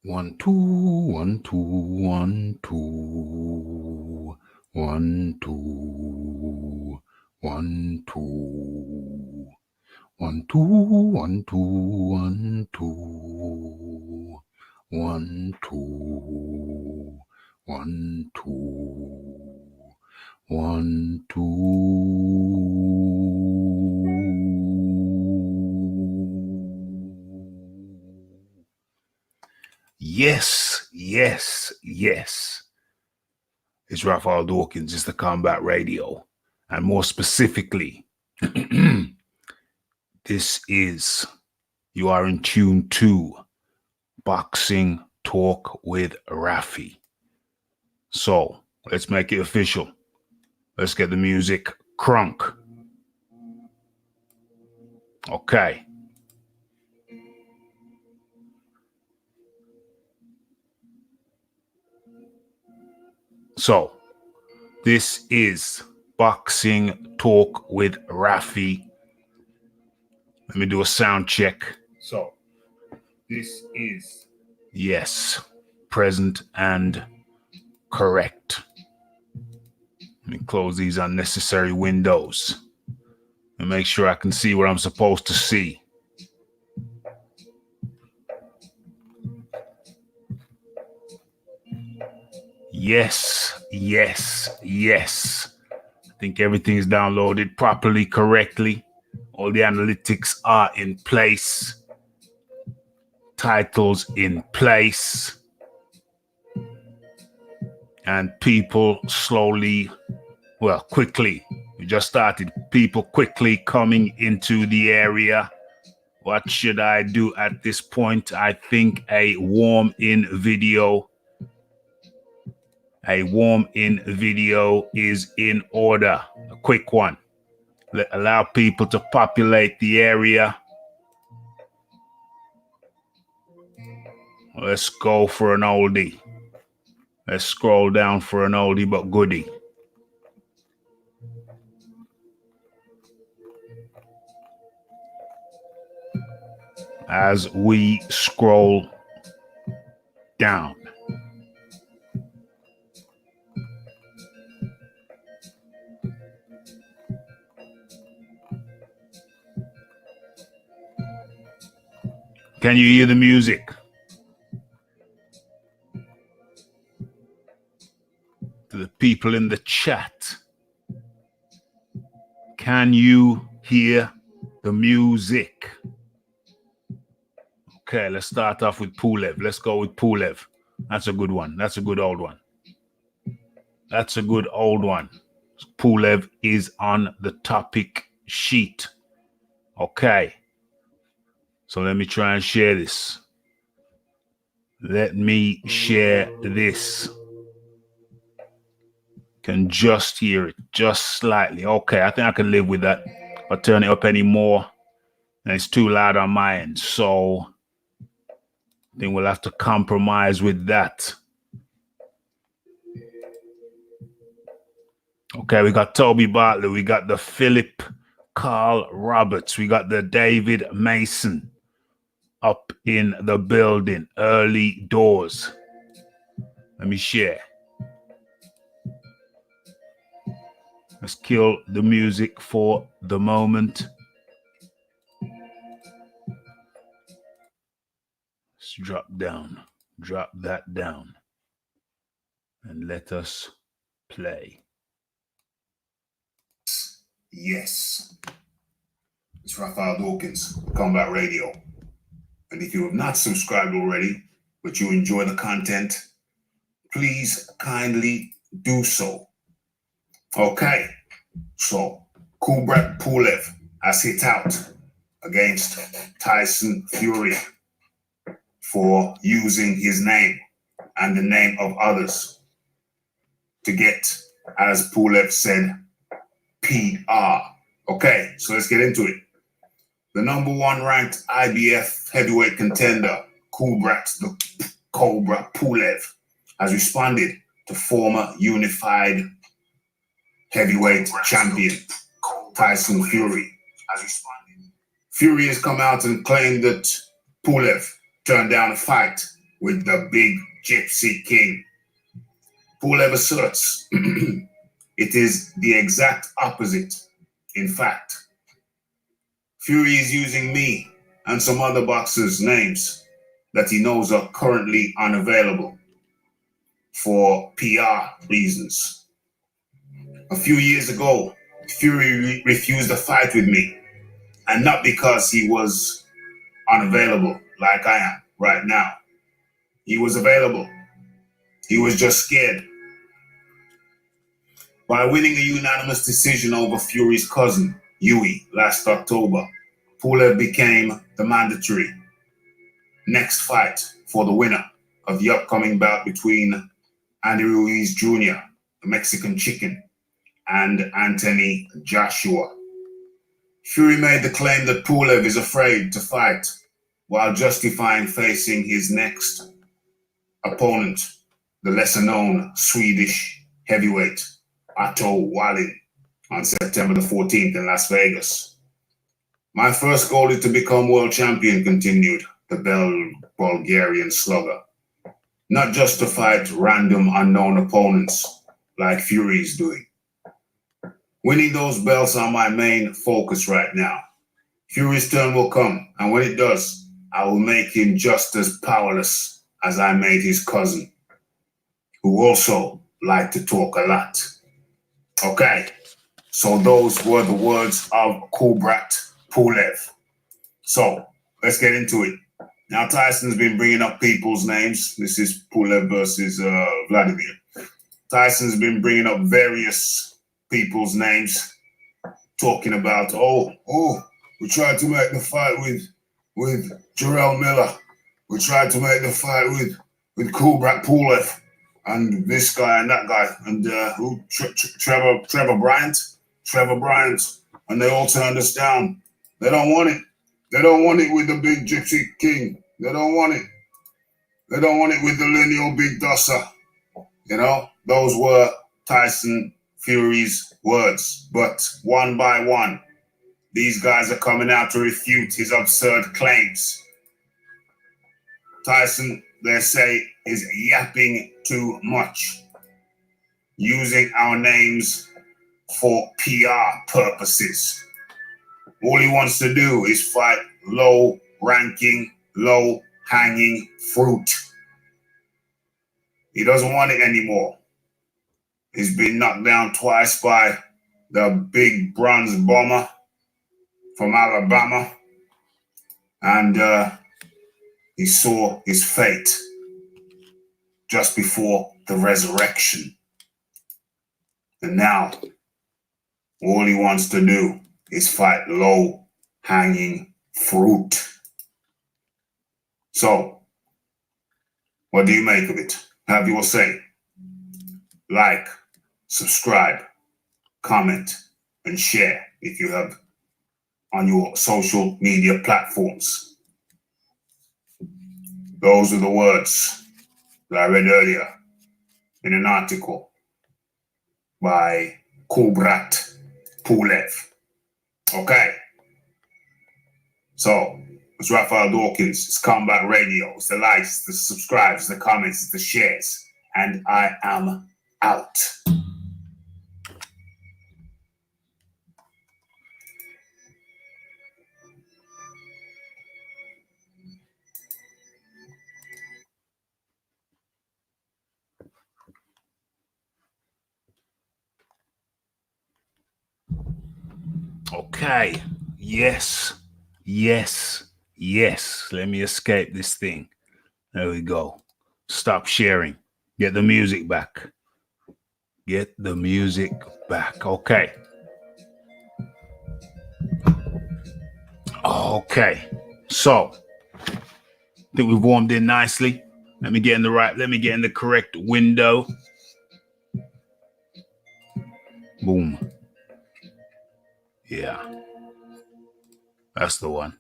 1 2 1 2 1 2 1 2 1 2 1 2 1 2 1 2 1 2 1 2 1 2. Yes, yes, yes. It's Raphael Dawkins. It's the Combat Radio. And more specifically, this is, you are in tune to Boxing Talk with Raphie. So let's make it official. Let's get the music crunk. Okay. So this is Boxing Talk with Raphie. Let me do a sound check. So this is, yes, present and correct. Let me close these unnecessary windows and make sure I can see what I'm supposed to see. Yes, yes, yes. I think everything is downloaded properly, correctly. All the analytics are in place. Titles in place. And people slowly, well, quickly, we just started, people quickly coming into the area. What should I do at this point? I think a warm-in video. A warm-in video is in order. A quick one. Allow people to populate the area. Let's go for an oldie. Let's scroll down for an oldie but goodie. As we scroll down. Can you hear the music? To the people in the chat, can you hear the music? Okay, let's start off with Pulev. Let's go with Pulev. That's a good one. That's a good old one. That's a good old one. Pulev is on the topic sheet. Okay. So let me try and share this. Let me share this. Can just hear it, just slightly. Okay, I think I can live with that. If I turn it up anymore, and it's too loud on my end. So I think we'll have to compromise with that. Okay, we got Toby Bartlett. We got the Philip Carl Roberts. We got the David Mason up in the building. Early doors. Let me share. Let's kill the music for the moment. Let's drop that down, and let us play. Yes, it's Raphael Dawkins, Combat Radio. And if you have not subscribed already, but you enjoy the content, please kindly do so. Okay, so Kubrat Pulev has hit out against Tyson Fury for using his name and the name of others to get, as Pulev said, PR. Okay, so let's get into it. The number one ranked IBF heavyweight contender, Kubrat the Cobra Pulev, has responded to former unified heavyweight champion Tyson Fury. Fury has come out and claimed that Pulev turned down a fight with the big Gypsy King. Pulev asserts it is the exact opposite. In fact, Fury is using me and some other boxers' names that he knows are currently unavailable for PR reasons. A few years ago, Fury refused a fight with me, and not because he was unavailable like I am right now. He was available. He was just scared. By winning a unanimous decision over Fury's cousin, Yui, last October, Pulev became the mandatory next fight for the winner of the upcoming bout between Andy Ruiz Jr., the Mexican Chicken, and Anthony Joshua. Fury made the claim that Pulev is afraid to fight while justifying facing his next opponent, the lesser-known Swedish heavyweight Otto Wallin, on September the 14th in Las Vegas. My first goal is to become world champion, continued the Bulgarian slugger. Not just to fight random unknown opponents like Fury is doing. Winning those belts are my main focus right now. Fury's turn will come, and when it does, I will make him just as powerless as I made his cousin, who also liked to talk a lot. Okay, so those were the words of Kubrat Pulev. So let's get into it. Now Tyson's been bringing up people's names. This is Pulev versus Vladimir. Tyson's been bringing up various people's names, talking about, we tried to make the fight with Jarrell Miller. We tried to make the fight with Kubrat Pulev. And this guy and that guy, and Trevor Bryant, and they all turned us down. They don't want it. They don't want it with the big Gypsy King. They don't want it. They don't want it with the lineal Big Dosser. You know, those were Tyson Fury's words. But one by one, these guys are coming out to refute his absurd claims. Tyson, they say, is yapping too much, using our names for PR purposes. All he wants to do is fight low-ranking, low-hanging fruit. He doesn't want it anymore. He's been knocked down twice by the big bronze bomber from Alabama, and he saw his fate just before the resurrection. And now, all he wants to do is fight low-hanging fruit. So, what do you make of it? Have your say. Like, subscribe, comment, and share if you have on your social media platforms. Those are the words that I read earlier in an article by Kubrat Pulev. Okay. So, it's Raphael Dawkins. It's Combat Radio. It's the likes, the subscribes, the comments, the shares. And I am out. Okay. Yes. Let me escape this thing. There we go. Stop sharing. Get the music back. Okay. So, I think we've warmed in nicely. Let me get in the correct window. Boom. Yeah. That's the one.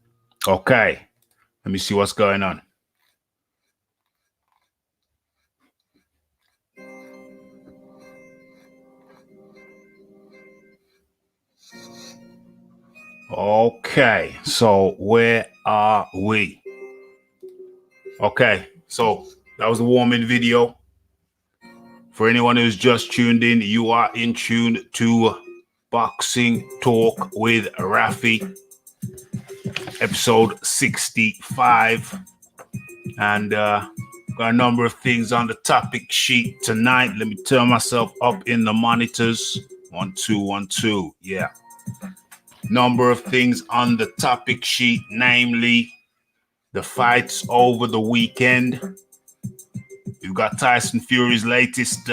Okay. Let me see what's going on. Okay. So where are we? Okay. So that was the warm-in video. For anyone who's just tuned in, you are in tune to Boxing Talk with Raphie, episode 65. And got a number of things on the topic sheet tonight. Let me turn myself up in the monitors. 1 2 1 2. Yeah. Number of things on the topic sheet, namely the fights over the weekend. We've got Tyson Fury's latest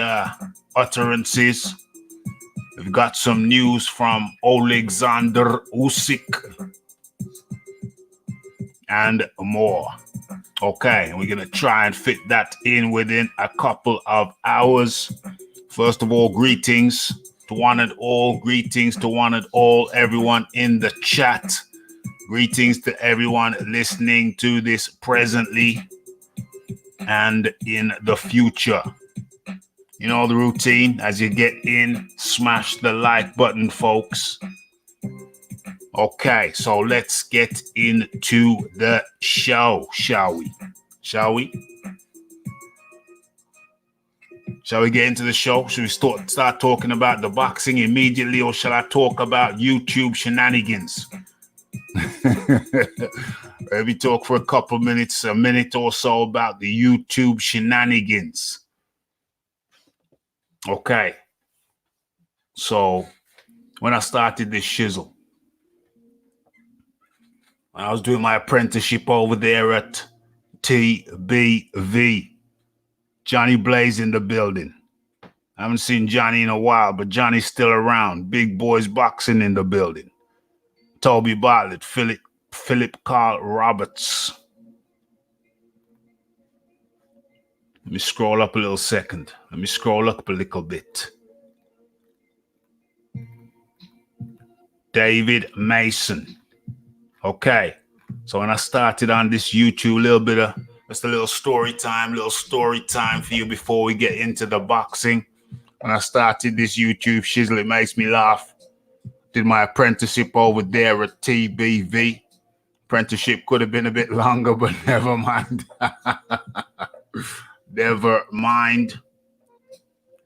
utterances. We've got some news from Alexander Usyk and more. Okay, and we're going to try and fit that in within a couple of hours. First of all, greetings to one and all. Greetings to one and all, everyone in the chat. Greetings to everyone listening to this presently and in the future. You know the routine. As you get in, smash the like button, folks. Okay, so let's get into the show, shall we? Shall we get into the show? Should we start talking about the boxing immediately, or shall I talk about YouTube shenanigans? Maybe talk for a minute or so about the YouTube shenanigans. Okay. So when I started this shizzle, when I was doing my apprenticeship over there at TBV, Johnny Blaze in the building. I haven't seen Johnny in a while, but Johnny's still around. Big boys boxing in the building. Toby, Bartlett, Philip Carl Roberts. Let me scroll up a little second. Let me scroll up a little bit. David Mason. Okay. So when I started on this YouTube, just a little story time for you before we get into the boxing. When I started this YouTube shizzle, it makes me laugh. Did my apprenticeship over there at TBV. Apprenticeship could have been a bit longer, but never mind. Never mind.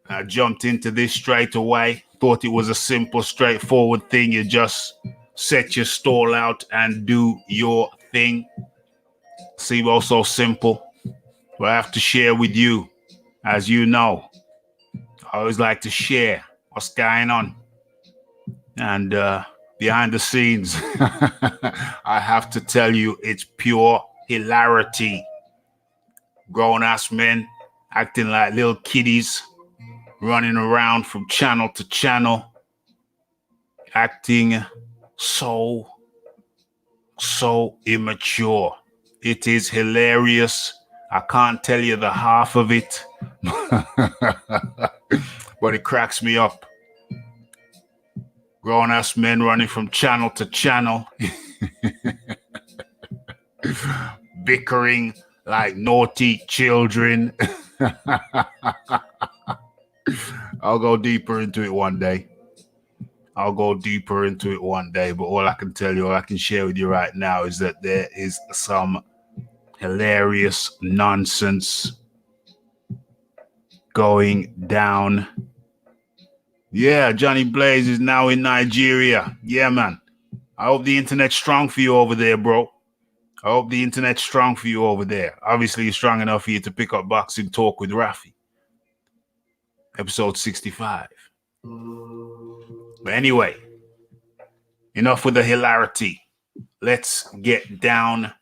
I jumped into this straight away. Thought it was a simple, straightforward thing. You just set your stall out and do your thing. Seems also simple. But I have to share with you. As you know, I always like to share what's going on. And behind the scenes, I have to tell you, it's pure hilarity. Grown-ass men acting like little kiddies, running around from channel to channel, acting so immature. It is hilarious. I can't tell you the half of it, but it cracks me up. Grown-ass men running from channel to channel, bickering like naughty children. I'll go deeper into it one day. But all I can tell you, all I can share with you right now is that there is some hilarious nonsense going down. Yeah, Johnny Blaze is now in Nigeria. Yeah, man. I hope the internet's strong for you over there, bro. Obviously, it's strong enough for you to pick up Boxing Talk with Raphie. Episode 65. But anyway, enough with the hilarity. Let's get down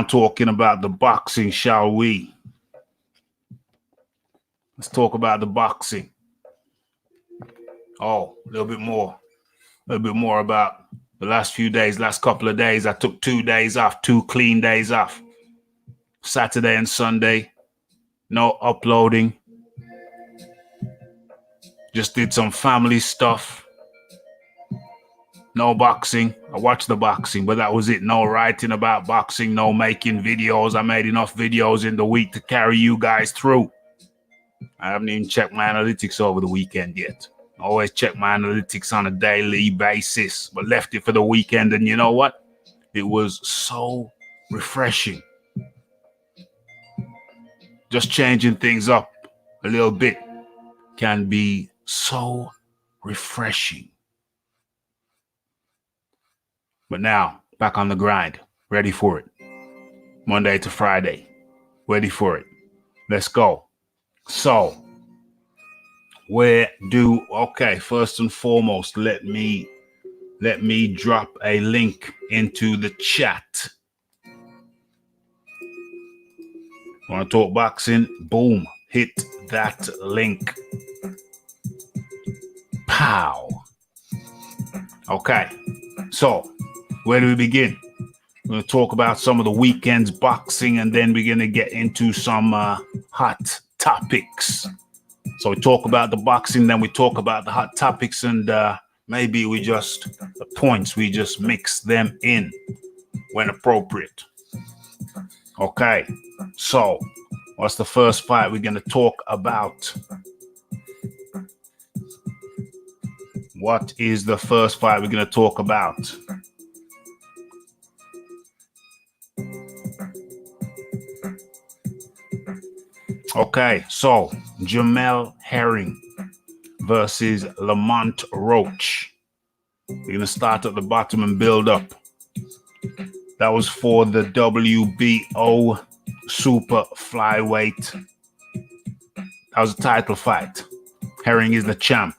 talking about the boxing, shall we? Let's talk about the boxing. Oh, a little bit more about the last couple of days. I took 2 days off, 2 clean days off. Saturday and Sunday, no uploading. Just did some family stuff. No boxing. I watched the boxing, but that was it. No writing about boxing, no making videos. I made enough videos in the week to carry you guys through. I haven't even checked my analytics over the weekend yet. I always check my analytics on a daily basis, but left it for the weekend. And you know what? It was so refreshing. Just changing things up a little bit can be so refreshing. But now, back on the grind, ready for it. Monday to Friday, ready for it. Let's go. So, first and foremost, let me drop a link into the chat. Want to talk boxing? Boom. Hit that link. Pow. Okay. So, where do we begin? We're going to talk about some of the weekend's boxing, and then we're going to get into some hot topics. So we talk about the boxing, then we talk about the hot topics, and maybe we just mix them in when appropriate. Okay, so what's the first fight we're going to talk about? What is the first fight we're going to talk about? Okay, so Jamel Herring versus Lamont Roach. We're going to start at the bottom and build up. That was for the WBO Super Flyweight. That was a title fight. Herring is the champ.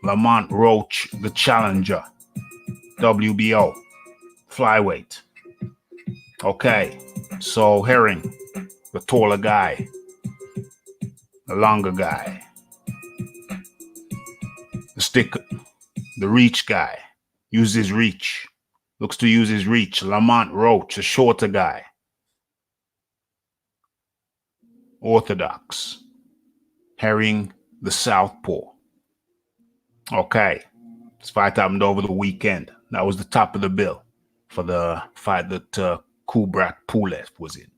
Lamont Roach, the challenger. WBO Flyweight. Okay, so Herring, the taller guy, the longer guy, the reach guy, uses reach, looks to use his reach. Lamont Roach, a shorter guy, orthodox. Herring, the southpaw. Okay, this fight happened over the weekend. That was the top of the bill for the fight that Kubrat Pulev was in.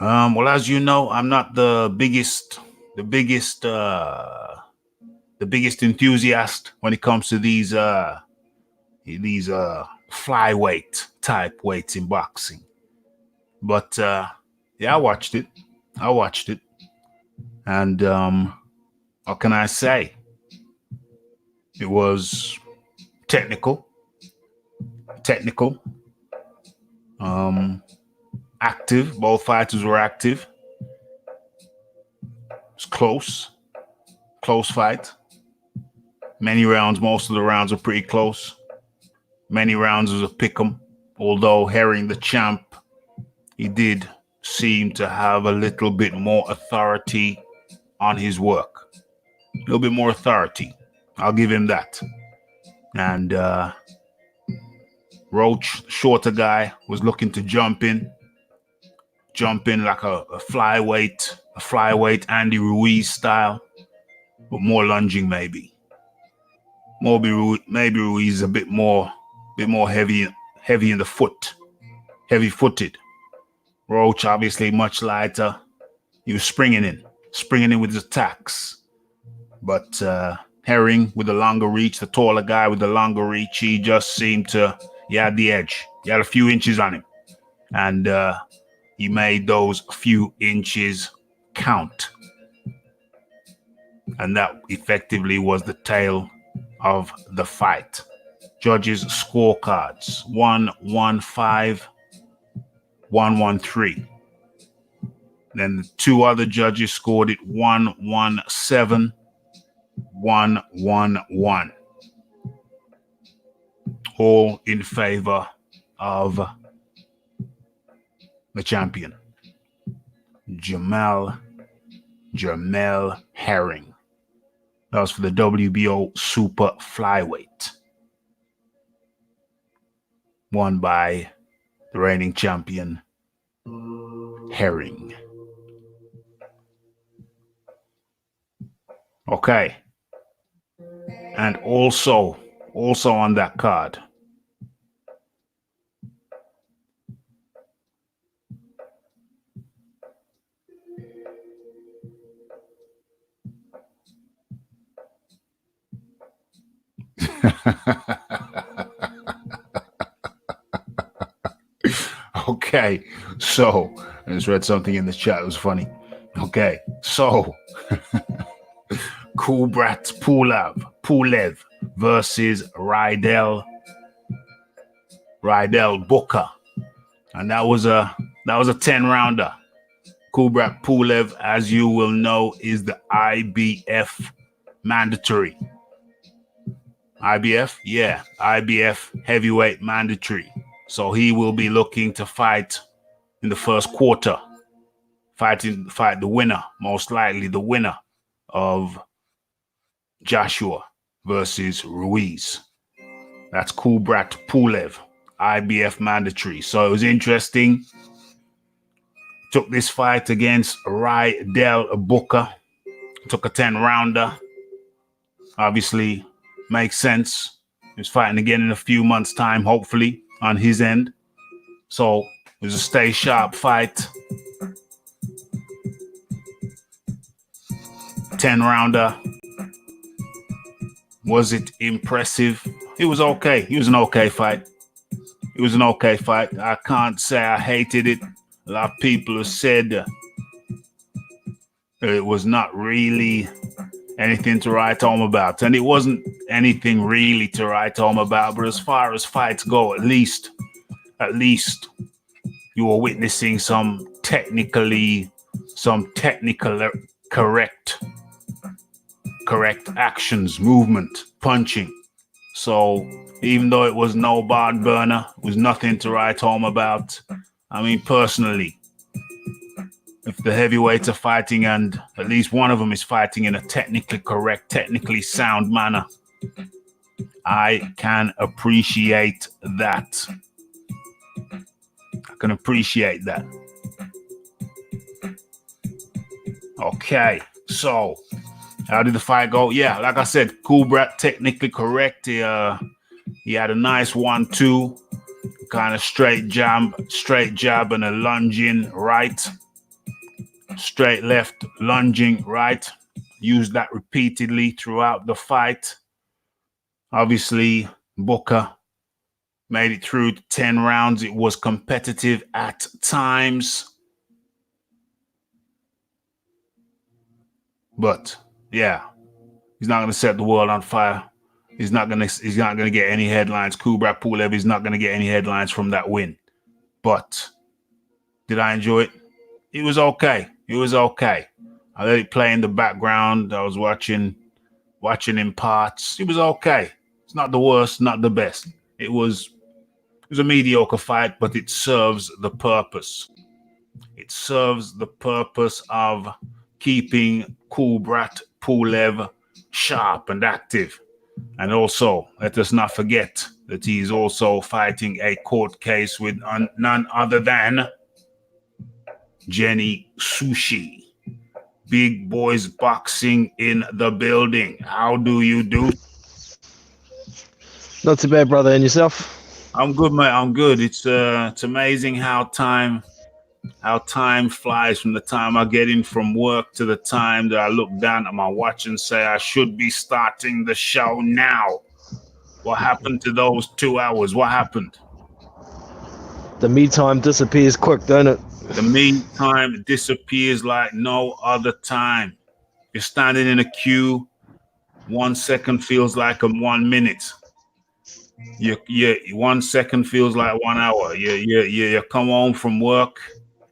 Well, as you know, I'm not the biggest enthusiast when it comes to these flyweight type weights in boxing. But yeah, I watched it. And what can I say? It was technical. Active. Both fighters were active. It was close fight. Many rounds. Most of the rounds were pretty close. Many rounds was a pick'em. Although Herring, the champ, he did seem to have a little bit more authority on his work. A little bit more authority. I'll give him that. And Roach, shorter guy, was looking to jump in like a flyweight Andy Ruiz style, but more lunging maybe. Maybe Ruiz is a bit more heavy in the foot, heavy-footed. Roach obviously much lighter. He was springing in with his attacks. But Herring with the longer reach, the taller guy with the longer reach, he just seemed to, he had the edge. He had a few inches on him. And he made those few inches count. And that effectively was the tale of the fight. Judges' scorecards: 1-1-5, 1-1-3. Then the two other judges scored it 1-1-7, 1-1-1. All in favor of the champion, Jamel Herring. That was for the WBO Super Flyweight. Won by the reigning champion, Herring. Okay. And also on that card, Okay, so I just read something in the chat. It was funny. Okay, so Kubrat Pulev versus Rydell Booker, and that was a 10-rounder. Kubrat Pulev, as you will know, is the IBF mandatory. IBF heavyweight mandatory. So he will be looking to fight in the first quarter. Fight the winner, most likely the winner of Joshua versus Ruiz. That's Kubrat Pulev, IBF mandatory. So it was interesting. Took this fight against Rydell Booker. Took a 10-rounder. Obviously, makes sense. He's fighting again in a few months' time, hopefully, on his end. So it was a stay sharp fight. 10-rounder. Was it impressive? It was okay. It was an okay fight. I can't say I hated it. A lot of people have said it was not really anything to write home about. And it wasn't anything really to write home about. But as far as fights go, at least you were witnessing some technical correct actions, movement, punching. So even though it was no barn burner, it was nothing to write home about. I mean, personally, if the heavyweights are fighting and at least one of them is fighting in a technically correct, technically sound manner, I can appreciate that. Okay, so how did the fight go? Yeah, like I said, Kubrat technically correct. He had a nice 1-2, kind of straight jab and a lunging right. Straight left, lunging right. Used that repeatedly throughout the fight. Obviously, Booker made it through 10 rounds. It was competitive at times. But yeah, he's not going to set the world on fire. He's not going to get any headlines. Kubrat Pulev is not going to get any headlines from that win. But did I enjoy it? It was okay. I let it play in the background. I was watching in parts. It was okay. It's not the worst, not the best. It was a mediocre fight, but it serves the purpose. It serves the purpose of keeping Kubrat Pulev sharp and active. And also, let us not forget that he is also fighting a court case with none other than Jenny Sushi. Big boys boxing in the building. How do you do? Not too bad, brother. And yourself? I'm good, mate. I'm good. It's amazing how time flies from the time I get in from work to the time that I look down at my watch and say I should be starting the show now. What happened to those 2 hours? What happened? The me time disappears quick, don't it? The me time disappears like no other time. You're standing in a queue. 1 second feels like 1 minute. 1 second feels like 1 hour. You come home from work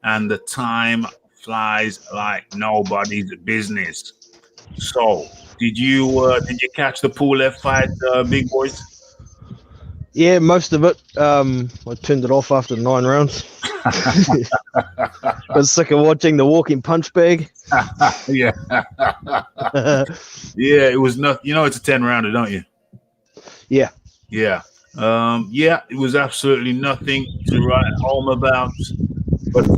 and the time flies like nobody's business. So, did you catch the Pulev fight, big boys? Yeah, most of it. I turned it off after 9 rounds. I was sick of watching the walking punch bag. Yeah. Yeah, it was not. You know, it's a 10-rounder, don't you? Yeah. Yeah. It was absolutely nothing to write home about. But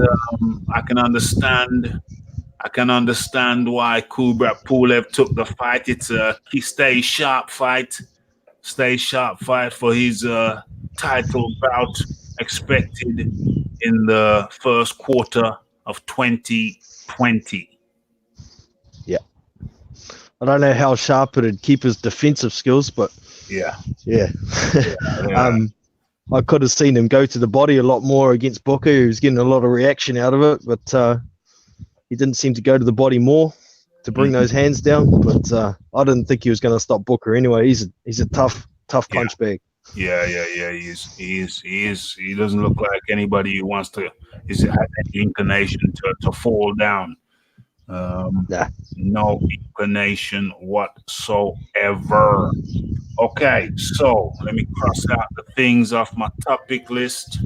I can understand why Kubrat Pulev took the fight. It's a stay sharp fight for his title bout expected in the first quarter of 2020. Yeah. I don't know how sharp it'd keep his defensive skills, but yeah. I could have seen him go to the body a lot more against Booker, who was getting a lot of reaction out of it, but he didn't seem to go to the body more to bring those hands down. But I didn't think he was going to stop Booker anyway. He's a tough punch bag. Yeah. He is. He doesn't look like anybody who wants to. Is had any inclination to fall down. Nah. No inclination whatsoever. Okay, so let me cross out the things off my topic list.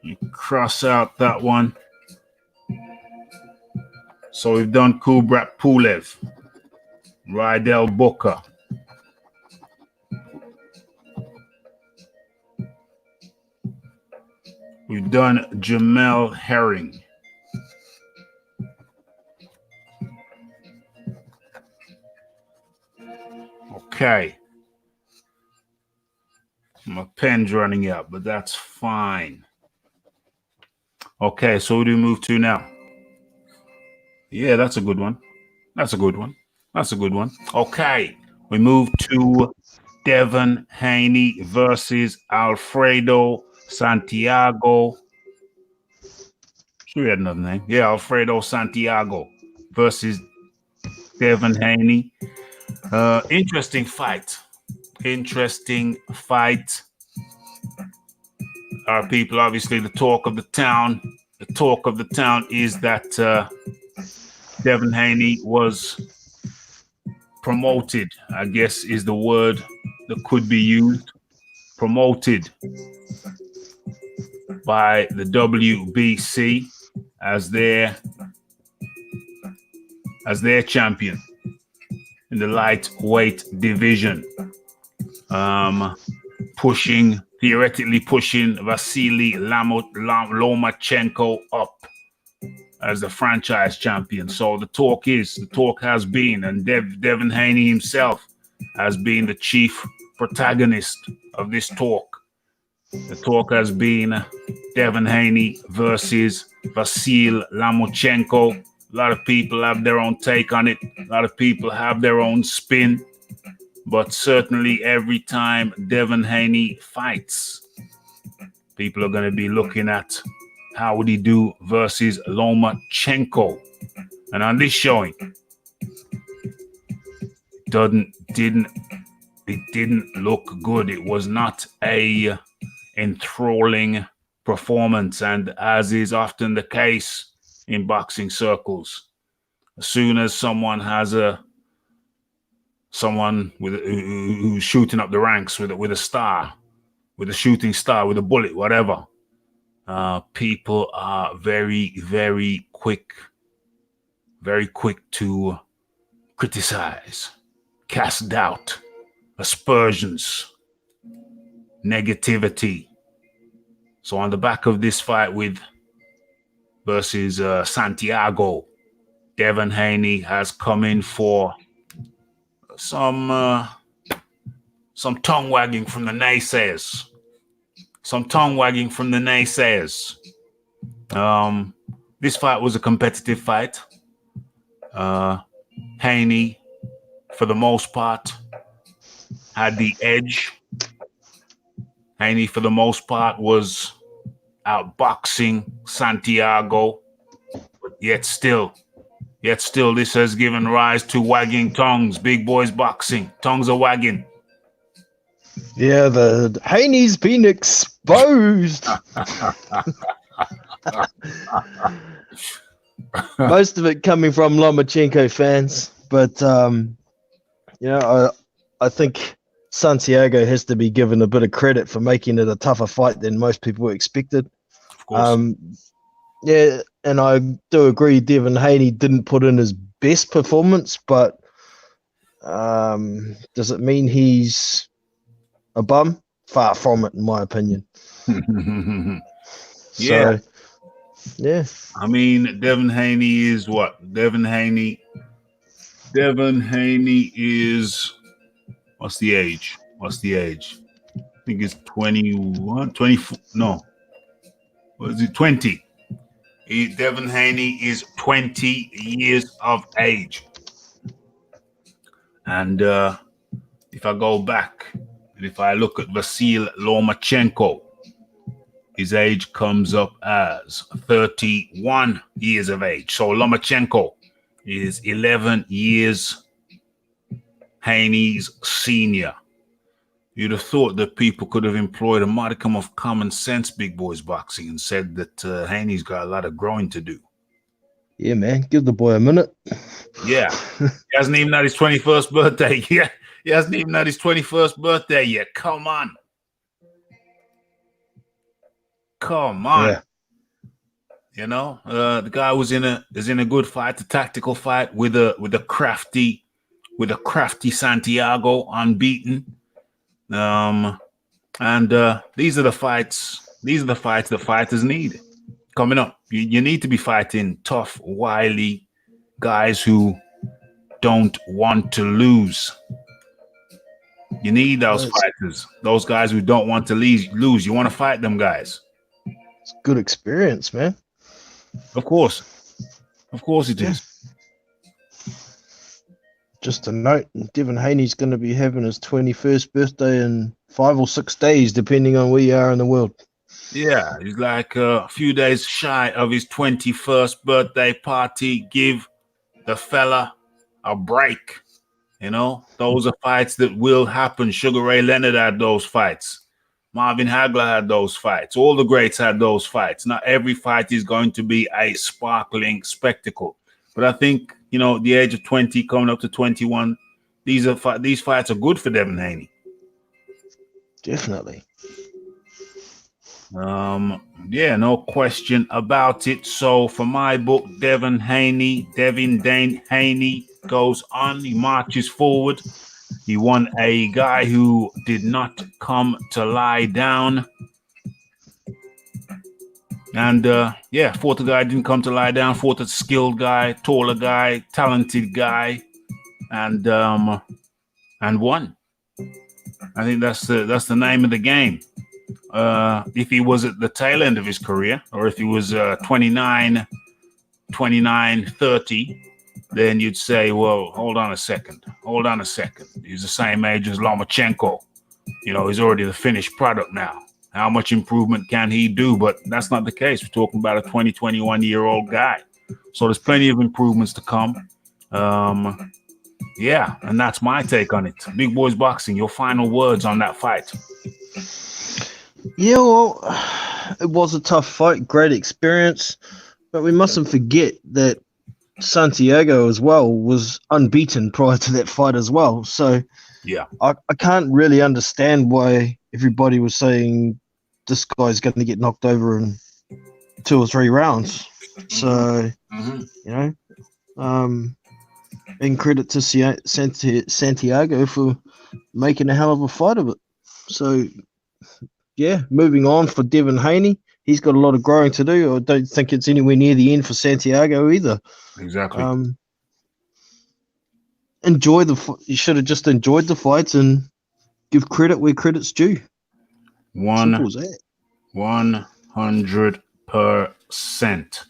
You cross out that one. So we've done Kubrat Pulev, Rydell Booker. We've done Jamel Herring. Okay. My pen's running out, but that's fine. Okay, so who do we move to now? Yeah, that's a good one. That's a good one. That's a good one. Okay, we move to Devin Haney versus Alfredo Santiago. Sure, we had another name. Yeah, Alfredo Santiago versus Devin Haney. Interesting fight. Interesting fight. Our people, obviously, the talk of the town. The talk of the town is that Devin Haney was promoted, I guess is the word that could be used. Promoted by the WBC as their champion in the lightweight division, theoretically pushing Vasily Lomachenko up as the franchise champion. So the talk has been, and Devin Haney himself has been the chief protagonist of this talk. The talk has been Devin Haney versus Vasily Lomachenko. A lot of people have their own take on it. A lot of people have their own spin. But certainly every time Devin Haney fights, people are going to be looking at how would he do versus Lomachenko. And on this showing, it didn't look good. It was not a enthralling performance. And as is often the case in boxing circles, as soon as someone has who's shooting up the ranks with a star, with a shooting star, with a bullet, whatever, people are very, very quick to criticize, cast doubt, aspersions, negativity. So on the back of this fight versus Santiago, Devin Haney has come in for some tongue wagging from the naysayers. This fight was a competitive fight. Haney, for the most part, had the edge. Haney, for the most part, was outboxing Santiago, but yet still, this has given rise to wagging tongues. Big boys boxing, tongues are wagging. Yeah, the Haney's been exposed. Most of it coming from Lomachenko fans, but I think Santiago has to be given a bit of credit for making it a tougher fight than most people expected. Of course. Yeah, and I do agree Devin Haney didn't put in his best performance, but does it mean he's a bum? Far from it, in my opinion. Yeah. So, yeah. I mean, Devin Haney is what? Devin Haney is, what's the age? I think it's 21, 24, no. What is it, 20? Devin Haney is 20 years of age. And if I go back and if I look at Vasil Lomachenko, his age comes up as 31 years of age. So Lomachenko is 11 years Haney's senior. You'd have thought that people could have employed a modicum of common sense, big boys boxing, and said that Haney's got a lot of growing to do. Yeah, man. Give the boy a minute. Yeah. He hasn't even had his 21st birthday yet. He hasn't even had his 21st birthday yet. Come on. Come on. Yeah. You know, the guy is in a good fight, a tactical fight with a crafty Santiago, unbeaten. And these are the fights the fighters need coming up. You need to be fighting tough, wily guys who don't want to lose. You need those fighters, those guys who don't want to lose. You want to fight them guys. It's good experience, man. Of course it is. Just a note, Devin Haney's going to be having his 21st birthday in 5 or 6 days, depending on where you are in the world. Yeah, he's like a few days shy of his 21st birthday party. Give the fella a break. You know, those are fights that will happen. Sugar Ray Leonard had those fights. Marvin Hagler had those fights. All the greats had those fights. Not every fight is going to be a sparkling spectacle. But I think, you know, the age of 20 coming up to 21, these fights are good for Devin Haney. Definitely. Yeah, no question about it. So for my book, Devin Haney goes on. He marches forward. He won a guy who did not come to lie down. And fought a guy who didn't come to lie down, fought a skilled guy, taller guy, talented guy, and won. I think that's the name of the game. If he was at the tail end of his career, or if he was 29, 30, then you'd say, well, hold on a second. He's the same age as Lomachenko. You know, he's already the finished product now. How much improvement can he do? But that's not the case. We're talking about a 21-year-old guy. So there's plenty of improvements to come. Yeah, and that's my take on it. Big Boys Boxing, your final words on that fight. Yeah, well, it was a tough fight, great experience, but we mustn't forget that Santiago as well was unbeaten prior to that fight as well. So yeah, I can't really understand why everybody was saying this guy's going to get knocked over in 2 or 3 rounds. So, you know, and credit to Santiago for making a hell of a fight of it. So, yeah, moving on for Devin Haney. He's got a lot of growing to do. I don't think it's anywhere near the end for Santiago either. Exactly. You should have just enjoyed the fights and give credit where credit's due. Simple as that. 100%.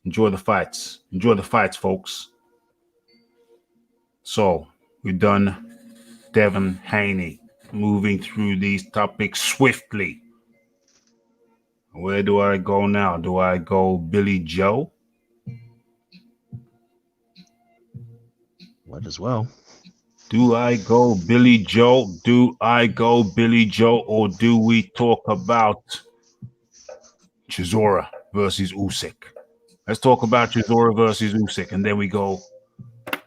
Enjoy the fights. Enjoy the fights, folks. So we've done Devin Haney. Moving through these topics swiftly. Where do I go now? Do I go Billy Joe? Might as well. Do I go Billy Joe? Or do we talk about Chisora versus Usyk? Let's talk about Chisora versus Usyk, and then we go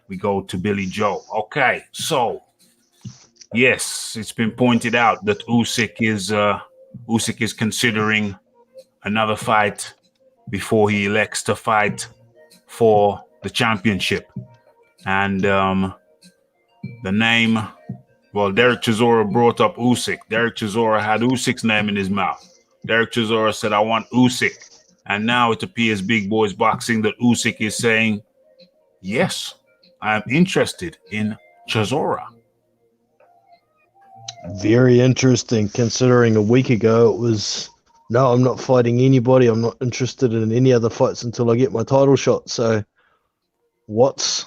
to Billy Joe. Okay, so yes, it's been pointed out that Usyk is considering another fight before he elects to fight for the championship. And the name, well, Derek Chisora brought up Usyk. Derek Chisora had Usyk's name in his mouth. Derek Chisora said, I want Usyk. And now it appears Big Boys Boxing that Usyk is saying, yes, I'm interested in Chisora. Very interesting, considering a week ago it was, no, I'm not fighting anybody. I'm not interested in any other fights until I get my title shot. So what's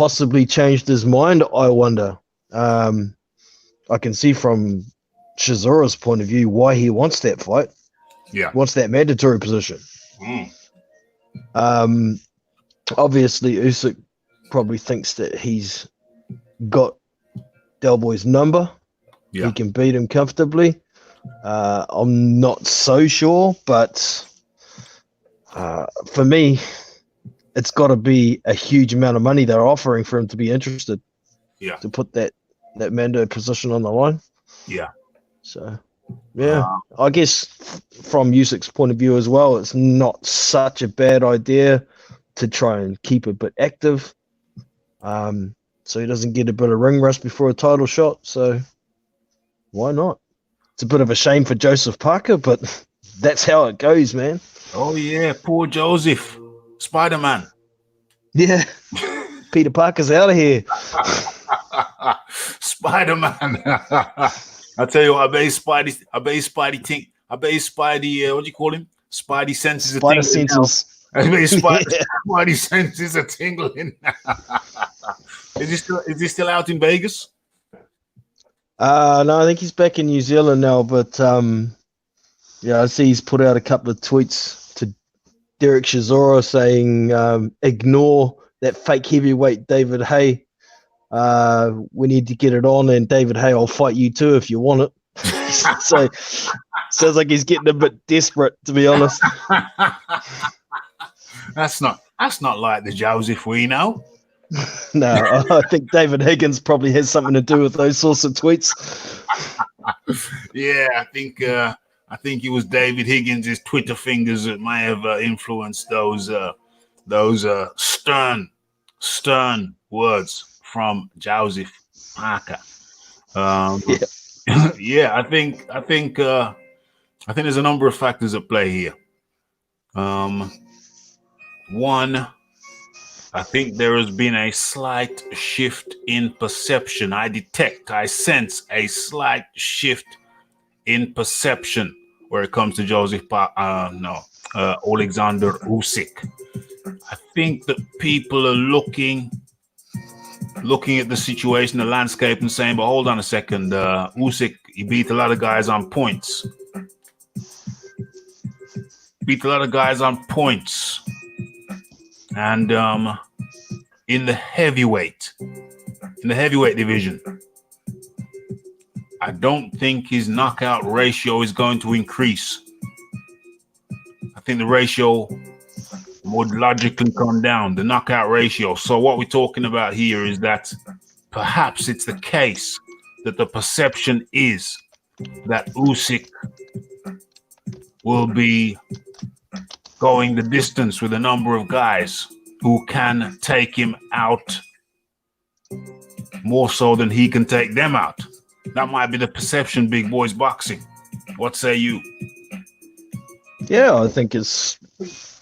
possibly changed his mind? I wonder. I can see from Chisora's point of view why he wants that fight. Yeah. Wants that mandatory position. Obviously, Usyk probably thinks that he's got Del Boy's number. Yeah. He can beat him comfortably. I'm not so sure, but for me, it's got to be a huge amount of money they're offering for him to be interested. Yeah. To put that Mando position on the line. Yeah. So, yeah, I guess from Usyk's point of view as well, it's not such a bad idea to try and keep a bit active, so he doesn't get a bit of ring rust before a title shot. So, why not? It's a bit of a shame for Joseph Parker, but that's how it goes, man. Oh yeah, poor Joseph, Spider-Man. Yeah, Peter Parker's out of here. Spider-Man. I tell you what, I bet Spidey what do you call him? Spidey senses Spider senses. I bet Spidey senses are tingling. Is he still out in Vegas? No, I think he's back in New Zealand now, but yeah, I see he's put out a couple of tweets to Derek Chisora saying ignore that fake heavyweight David Haye. We need to get it on, and David Haye will fight you too if you want it. So sounds like he's getting a bit desperate, to be honest. That's not like the Joseph we know. No, I think David Higgins probably has something to do with those sorts of tweets. Yeah, I think it was David Higgins' Twitter fingers that may have influenced those stern words from Joseph Parker. Yeah, I think there's a number of factors at play here. One, I think there has been a slight shift in perception. I sense a slight shift in perception where it comes to Alexander Usyk. I think that people are looking at the situation, the landscape, and saying, but hold on a second, Usyk, he beat a lot of guys on points. And in the heavyweight division, I don't think his knockout ratio is going to increase. I think the ratio would logically come down, the knockout ratio. So what we're talking about here is that perhaps it's the case that the perception is that Usyk will be going the distance with a number of guys who can take him out more so than he can take them out. That might be the perception, big boys boxing. What say you? Yeah, I think it's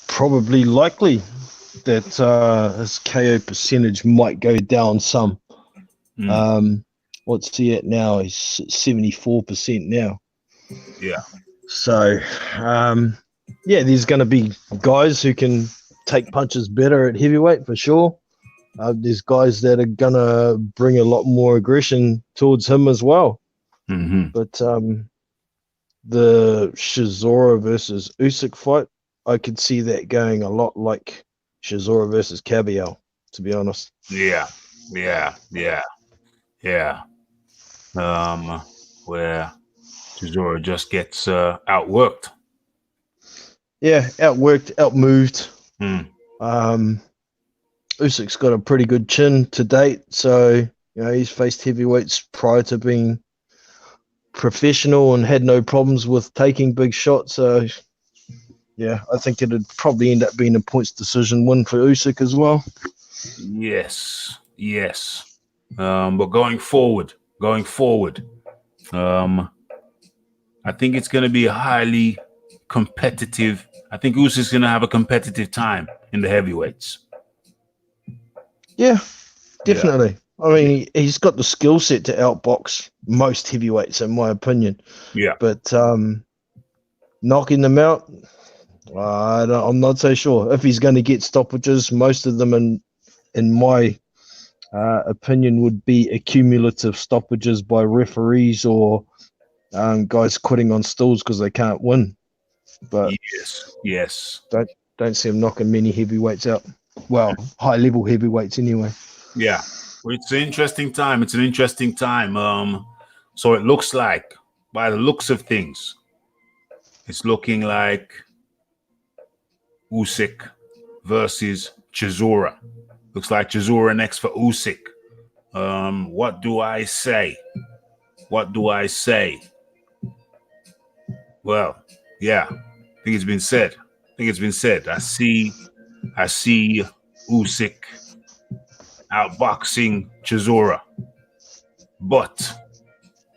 probably likely that his KO percentage might go down some. What's he at now? He's 74% now. Yeah. So, yeah, there's going to be guys who can take punches better at heavyweight for sure. There's guys that are going to bring a lot more aggression towards him as well. Mm-hmm. But the Chisora versus Usyk fight, I could see that going a lot like Chisora versus Caballero, to be honest. Yeah. Where Chisora just gets outworked. Yeah, outworked, outmoved. Usyk's got a pretty good chin to date, so he's faced heavyweights prior to being professional and had no problems with taking big shots. So, yeah, I think it'd probably end up being a points decision win for Usyk as well. Yes. But going forward, I think it's going to be a highly competitive. I think Usyk's going to have a competitive time in the heavyweights. Yeah, definitely. Yeah. I mean, he's got the skill set to outbox most heavyweights, in my opinion. Yeah. But knocking them out, I'm not so sure. If he's going to get stoppages, most of them, in my opinion would be accumulative stoppages by referees or guys quitting on stools because they can't win. But Yes. don't see him knocking many heavyweights out. Well, high-level heavyweights anyway. Yeah. Well, it's an interesting time. So it looks like, by the looks of things, it's looking like Usyk versus Chisora. Looks like Chisora next for Usyk. What do I say? Well, yeah, I think it's been said. I see Usyk outboxing Chisora, but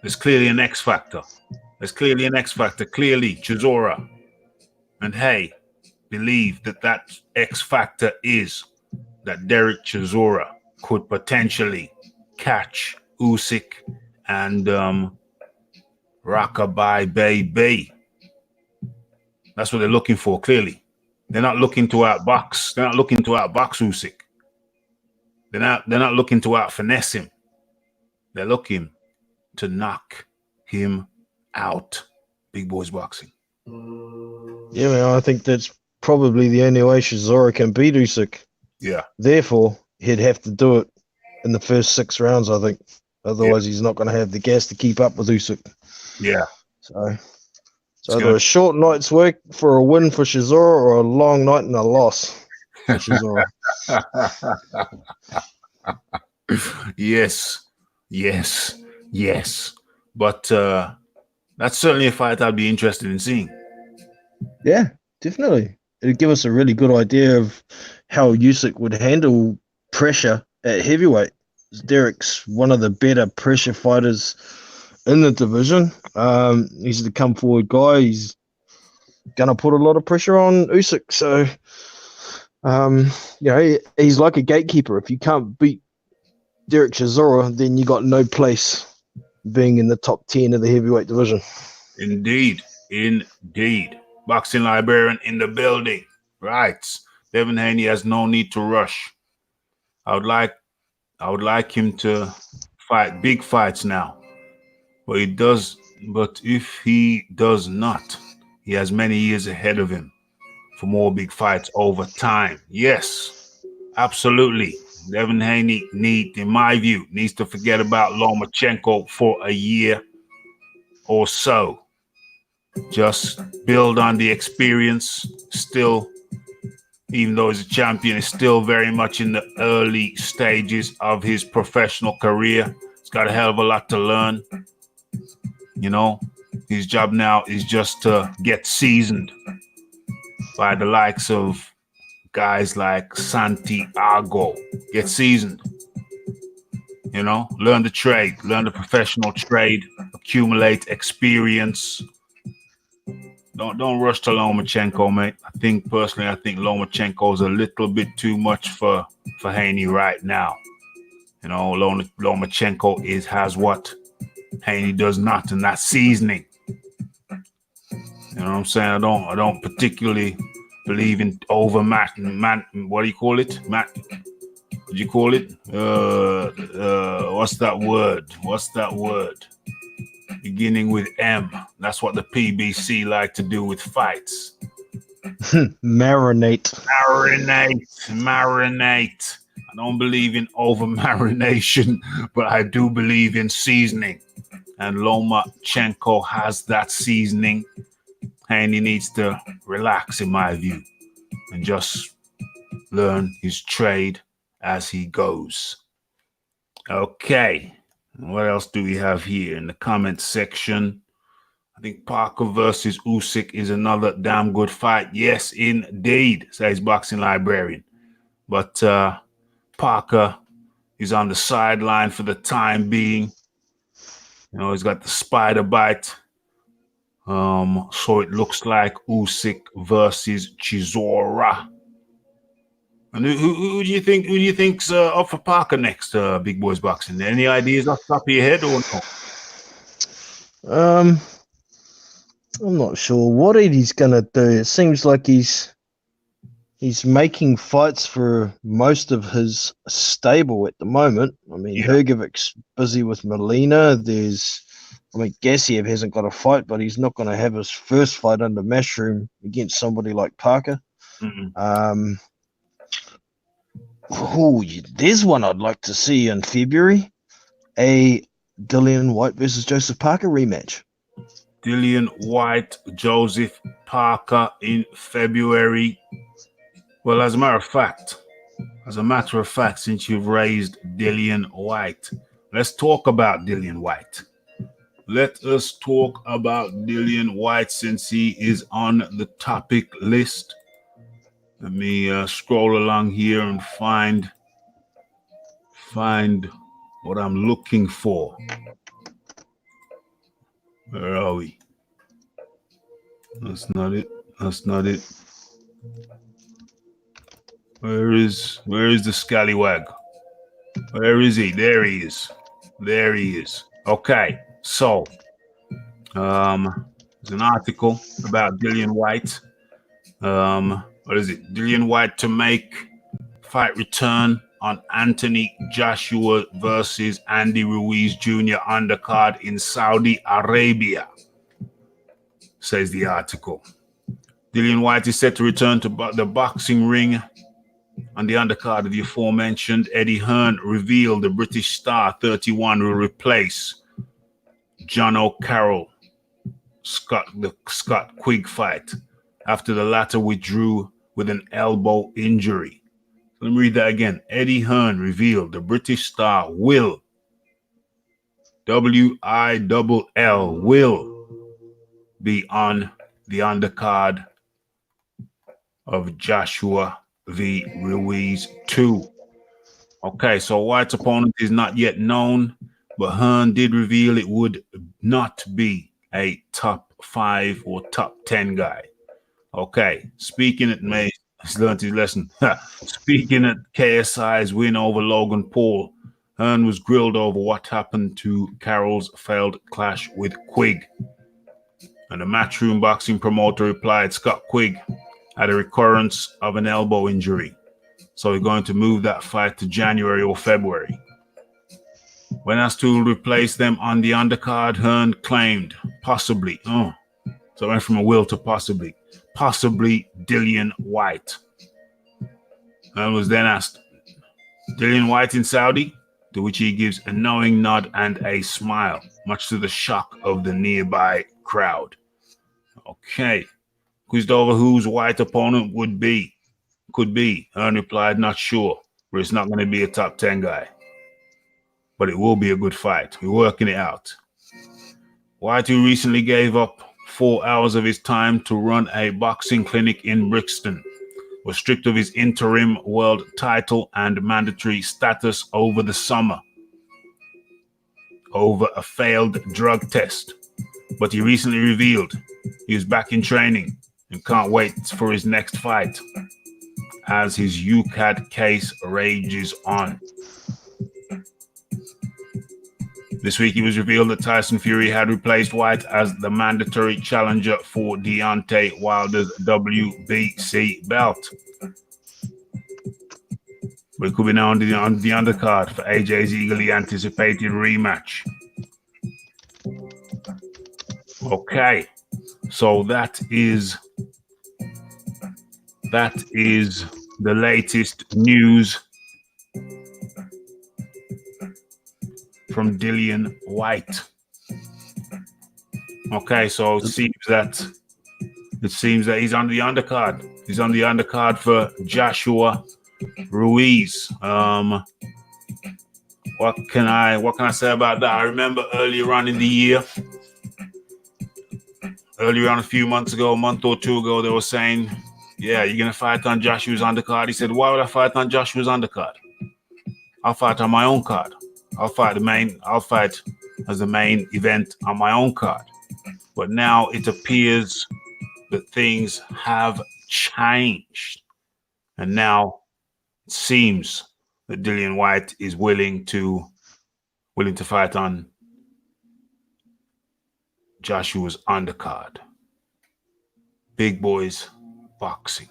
there's clearly an X factor. Clearly Chisora, and hey, believe that X factor is that Derek Chisora could potentially catch Usyk and Rockabye Baby. That's what they're looking for. Clearly, they're not looking to outbox. They're not looking to outbox Usyk. They're not looking to out finesse him. They're looking to knock him out. Big boys boxing. Yeah, man, I think that's probably the only way Chisora can beat Usyk. Yeah. Therefore, he'd have to do it in the first 6 rounds, I think. Otherwise, he's not going to have the gas to keep up with Usyk. Yeah. So either a short night's work for a win for Chisora or a long night and a loss for Chisora. Yes. But that's certainly a fight I'd be interested in seeing. Yeah, definitely. It'd give us a really good idea of how Usyk would handle pressure at heavyweight. Derek's one of the better pressure fighters in the division. He's the come forward guy. He's gonna put a lot of pressure on Usyk. So, he's like a gatekeeper. If you can't beat Derek Chisora, then you got no place being in the top 10 of the heavyweight division. Indeed. Boxing Librarian in the building. Right. Devin Haney has no need to rush. I would like him to fight big fights now. But if he does not, he has many years ahead of him for more big fights over time. Yes, absolutely. Devin Haney in my view, needs to forget about Lomachenko for a year or so. Just build on the experience. Still, even though he's a champion, is still very much in the early stages of his professional career. He's got a hell of a lot to learn. You know, his job now is just to get seasoned by the likes of guys like Santiago. Get seasoned. You know, learn the trade, learn the professional trade, accumulate experience. Don't rush to Lomachenko, mate. I think Lomachenko is a little bit too much for Haney right now. You know, Lomachenko has what Haney does not, and that's seasoning. You know what I'm saying? I don't particularly believe in what do you call it? What do you call it? What's that word? Beginning with M. That's what the PBC like to do with fights. Marinate. I don't believe in over marination, but I do believe in seasoning. And Lomachenko has that seasoning. Haney needs to relax, in my view, and just learn his trade as he goes. Okay. What else do we have here in the comments section? I think Parker versus Usyk is another damn good fight. Yes, indeed, says Boxing Librarian. But Parker is on the sideline for the time being. You know, he's got the spider bite. So it looks like Usyk versus Chisora. And who do you think? Who do you think's up for Parker next? Big Boys Boxing. Any ideas off the top of your head or no? I'm not sure what Eddie's gonna do. It seems like he's He's making fights for most of his stable at the moment. I mean, Yeah. Hrgovic's busy with Molina. Gassiev hasn't got a fight, but he's not going to have his first fight under Mushroom against somebody like Parker. Mm-mm. There's one I'd like to see in February. A Dillian Whyte versus Joseph Parker rematch. Dillian Whyte, Joseph Parker in February. Well, as a matter of fact, since you've raised Dillian Whyte, let's talk about Dillian Whyte. Let us talk about Dillian Whyte since he is on the topic list. Let me scroll along here and find what I'm looking for. Where are we? That's not it. Where is the scallywag? Where is he? There he is. Okay, so there's an article about Dillian Whyte. What is it? Dillian Whyte to make fight return on Anthony Joshua versus Andy Ruiz Jr. undercard in Saudi Arabia, says the article. Dillian Whyte is set to return to the boxing ring on the undercard of the aforementioned. Eddie Hearn revealed the British star 31 will replace John O'Carroll the Scott Quigg fight after the latter withdrew with an elbow injury. Let me read that again. Eddie Hearn revealed the British star will, W-I-L-L, will be on the undercard of Joshua v. Ruiz 2. Okay, so Whyte's opponent is not yet known, but Hearn did reveal it would not be a top 5 or top 10 guy. Okay, speaking at May, he's learned his lesson. Speaking at KSI's win over Logan Paul, Hearn was grilled over what happened to Carroll's failed clash with Quigg. And the Matchroom boxing promoter replied, Scott Quigg had a recurrence of an elbow injury, so we're going to move that fight to January or February. When asked to replace them on the undercard, Hearn claimed, possibly, so it went from a will to possibly Dillian Whyte. Hearn was then asked, Dillian Whyte in Saudi? To which he gives a knowing nod and a smile, much to the shock of the nearby crowd. Okay. Quizzed over whose Whyte opponent could be. Hearn replied, not sure, but it's not going to be a top 10 guy. But it will be a good fight. We're working it out. Whyte, who recently gave up 4 hours of his time to run a boxing clinic in Brixton, was stripped of his interim world title and mandatory status over the summer over a failed drug test. But he recently revealed he was back in training and can't wait for his next fight as his UCAD case rages on. This week, it was revealed that Tyson Fury had replaced Whyte as the mandatory challenger for Deontay Wilder's WBC belt. But it could be now on the undercard for AJ's eagerly anticipated rematch. Okay, so that is the latest news from Dillian Whyte. Okay, so it seems that he's on the undercard. He's on the undercard for Joshua Ruiz. What can I say about that? I remember earlier on in the year, a few months ago, a month or two ago, they were saying, yeah, you're gonna fight on Joshua's undercard. He said, why would I fight on Joshua's undercard? I'll fight on my own card. I'll fight as the main event on my own card. But now it appears that things have changed. And now it seems that Dillian Whyte is willing to fight on Joshua's undercard. Big boys boxing.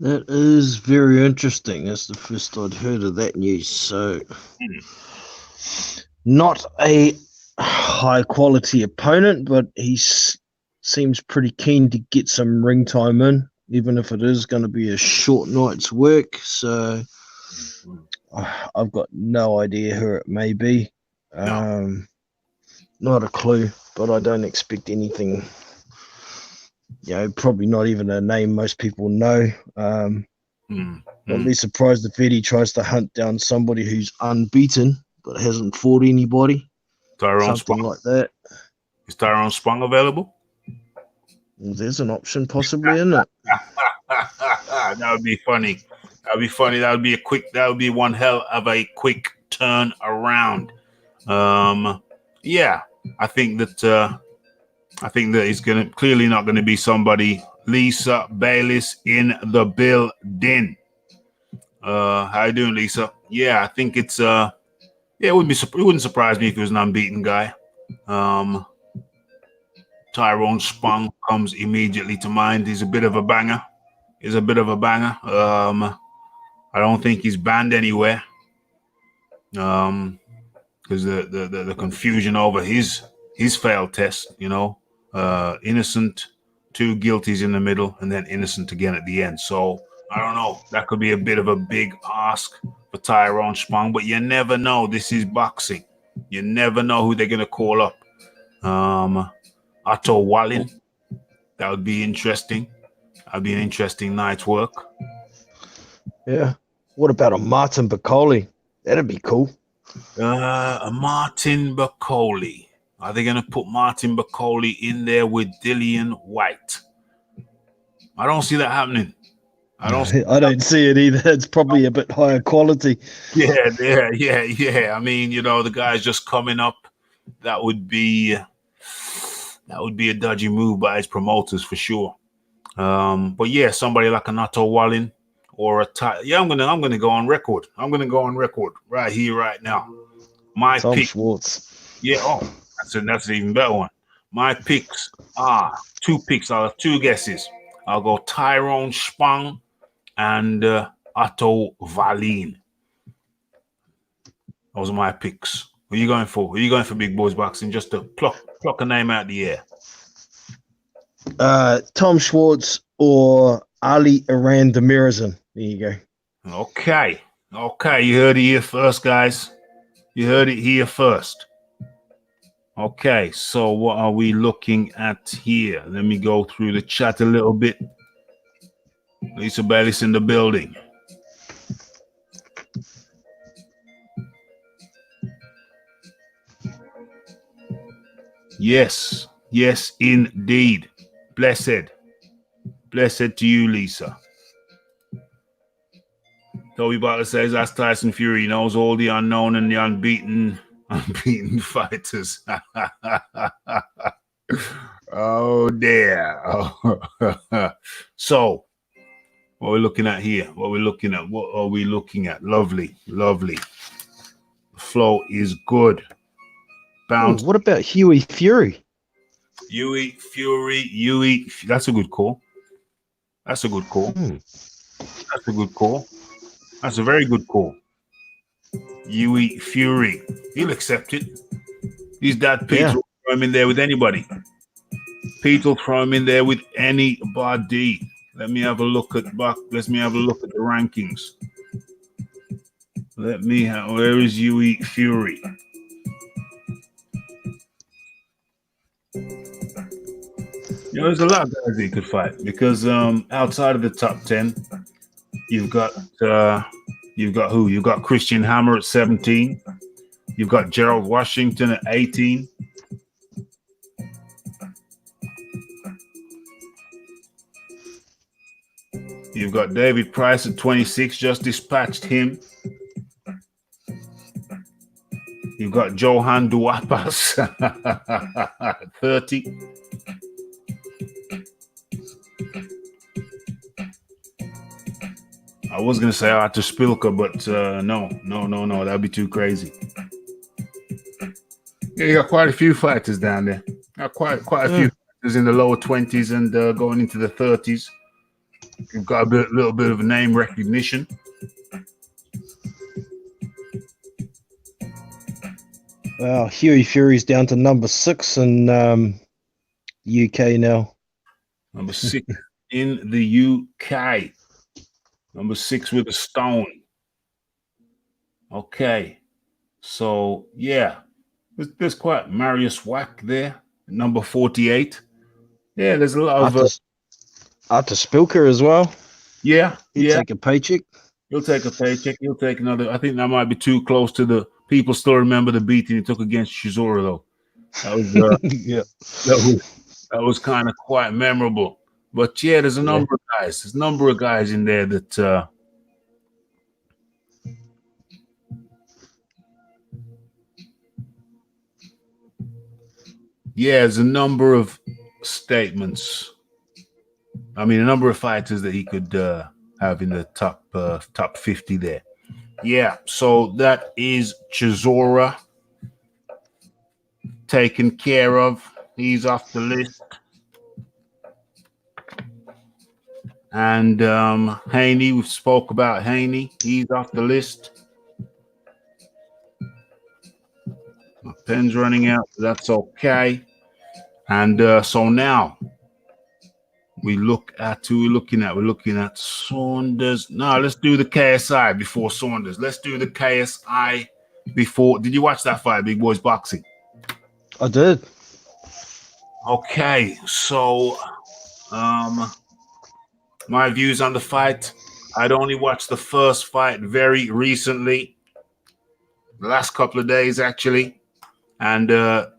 That is very interesting. That's the first I'd heard of that news. So, not a high quality opponent, but he seems pretty keen to get some ring time in, even if it is going to be a short night's work. So, I've got no idea who it may be. Not a clue, but I don't expect anything. Probably not even a name most people know. Wouldn't be surprised if Eddie tries to hunt down somebody who's unbeaten but hasn't fought anybody. Tyrone Something Spong. like that. Is Tyrone Spong available? Well, there's an option possibly, isn't it? That would be funny. That would be funny. That would be one hell of a quick turn around. Yeah, I think that he's clearly not gonna be somebody. Lisa Bayliss in the building. How you doing, Lisa? Yeah, I think it's it wouldn't surprise me if it was an unbeaten guy. Tyrone Spong comes immediately to mind. He's a bit of a banger. I don't think he's banned anywhere. Because the confusion over his failed test, innocent, 2 guilties in the middle, and then innocent again at the end. So I don't know. That could be a bit of a big ask for Tyrone Spong, but you never know. This is boxing. You never know who they're gonna call up. Otto Wallin. That would be interesting. That'd be an interesting night's work. Yeah. What about a Martin Bacoli? That'd be cool. A Martin Bacoli. Are they going to put Martin Bacoli in there with Dillian Whyte? I don't see that happening. I don't see it either. It's probably a bit higher quality. Yeah. I mean, the guy's just coming up. That would be a dodgy move by his promoters for sure. But yeah, somebody like an Otto Wallin or I'm gonna go on record. I'm gonna go on record right here, right now. My Tom pick. Schwartz. Yeah. That's an even better one. My picks are 2 picks. I'll have 2 guesses. I'll go Tyrone Spong and Otto Wallin. Those are my picks. What are you going for? Are you going for Big Boys Boxing? Just to pluck a name out of the air. Tom Schwartz or Ali Iran Demirazin. There you go. Okay. You heard it here first, guys. You heard it here first. Okay, so what are we looking at here? Let me go through the chat a little bit. Lisa Bayliss in the building. Yes, indeed. Blessed to you, Lisa. Toby Bartlett says that's Tyson Fury. He knows all the unknown and the unbeaten fighters. Oh dear. So, what are we looking at here? What are we looking at? Lovely. The flow is good. Bounce. What about Huey Fury? Huey. That's a good call. That's a very good call. Huey Fury. He'll accept it. His dad Pete will throw him in there with anybody. Let me have a look at the rankings. Where is Huey Fury? There's a lot of guys he could fight because outside of the top 10, you've got who? You've got Christian Hammer at 17. You've got Gerald Washington at 18. You've got David Price at 26. Just dispatched him. You've got Johan Duapas at 30. I was going to say Artur Spilka, but no. That'd be too crazy. Yeah, you got quite a few fighters down there. Got quite a few fighters in the lower 20s and going into the 30s. You've got a little bit of name recognition. Well, Huey Fury's down to number 6 in UK now. Number 6 in the UK. Number 6 with a stone. Okay. So, yeah. There's quite Marius Wack there. Number 48. Yeah, there's a lot of... Arthur Spilker as well. Yeah. He'd take a paycheck. He'll take a paycheck. He'll take another. I think that might be too close to the... People still remember the beating he took against Chisora, though. That was... Yeah. That was kind of quite memorable. But yeah, there's a number of guys. There's a number of guys in there that there's a number of statements. I mean, a number of fighters that he could have in the top 50 there. Yeah, so that is Chisora taken care of. He's off the list. And Haney, we've spoke about Haney. He's off the list. My pen's running out. That's okay. And so now we look at who we're looking at. We're looking at Saunders. No, let's do the KSI before Saunders. Let's do the KSI before. Did you watch that fight, Big Boys Boxing? I did. Okay, so my views on the fight. I'd only watched the first fight very recently, the last couple of days actually, and I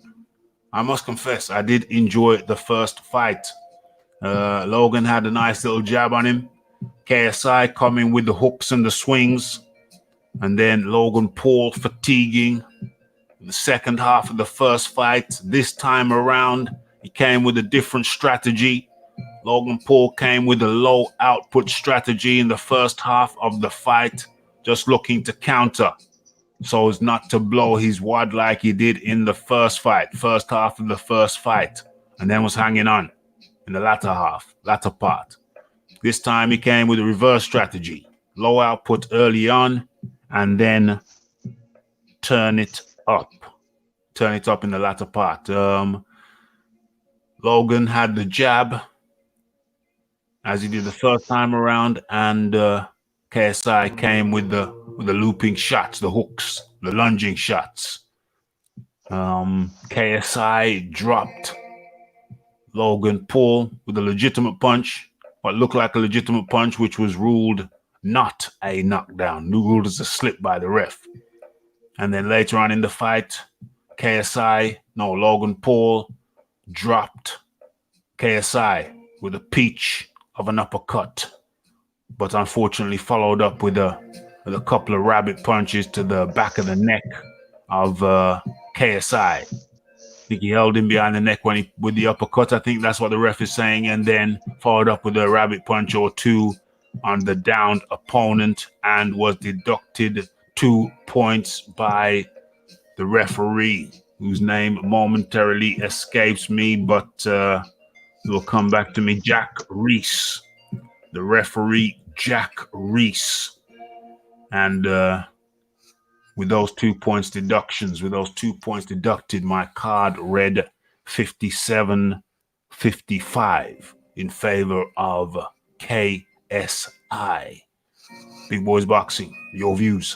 must confess I did enjoy the first fight. Logan had a nice little jab on him. KSI coming with the hooks and the swings, and then Logan Paul fatiguing in the second half of the first fight. This time around, he came with a different strategy. Logan Paul came with a low output strategy in the first half of the fight, just looking to counter so as not to blow his wad like he did in the first half of the first fight, and then was hanging on in the latter part. This time he came with a reverse strategy, low output early on, and then turn it up in the latter part. Logan had the jab, as he did the first time around, and KSI came with the looping shots, the hooks, the lunging shots. KSI dropped Logan Paul with a legitimate punch, what looked like a legitimate punch, which was ruled not a knockdown, ruled as a slip by the ref. And then later on in the fight, Logan Paul dropped KSI with a peach of an uppercut, but unfortunately followed up with a couple of rabbit punches to the back of the neck of KSI. I think he held him behind the neck with the uppercut. I think that's what the ref is saying, and then followed up with a rabbit punch or two on the downed opponent, and was deducted 2 points by the referee, whose name momentarily escapes me, but it will come back to me. Jack Reese, the referee, Jack Reese. And with those 2 points deducted, my card read 57-55 in favor of KSI. Big Boys Boxing, your views?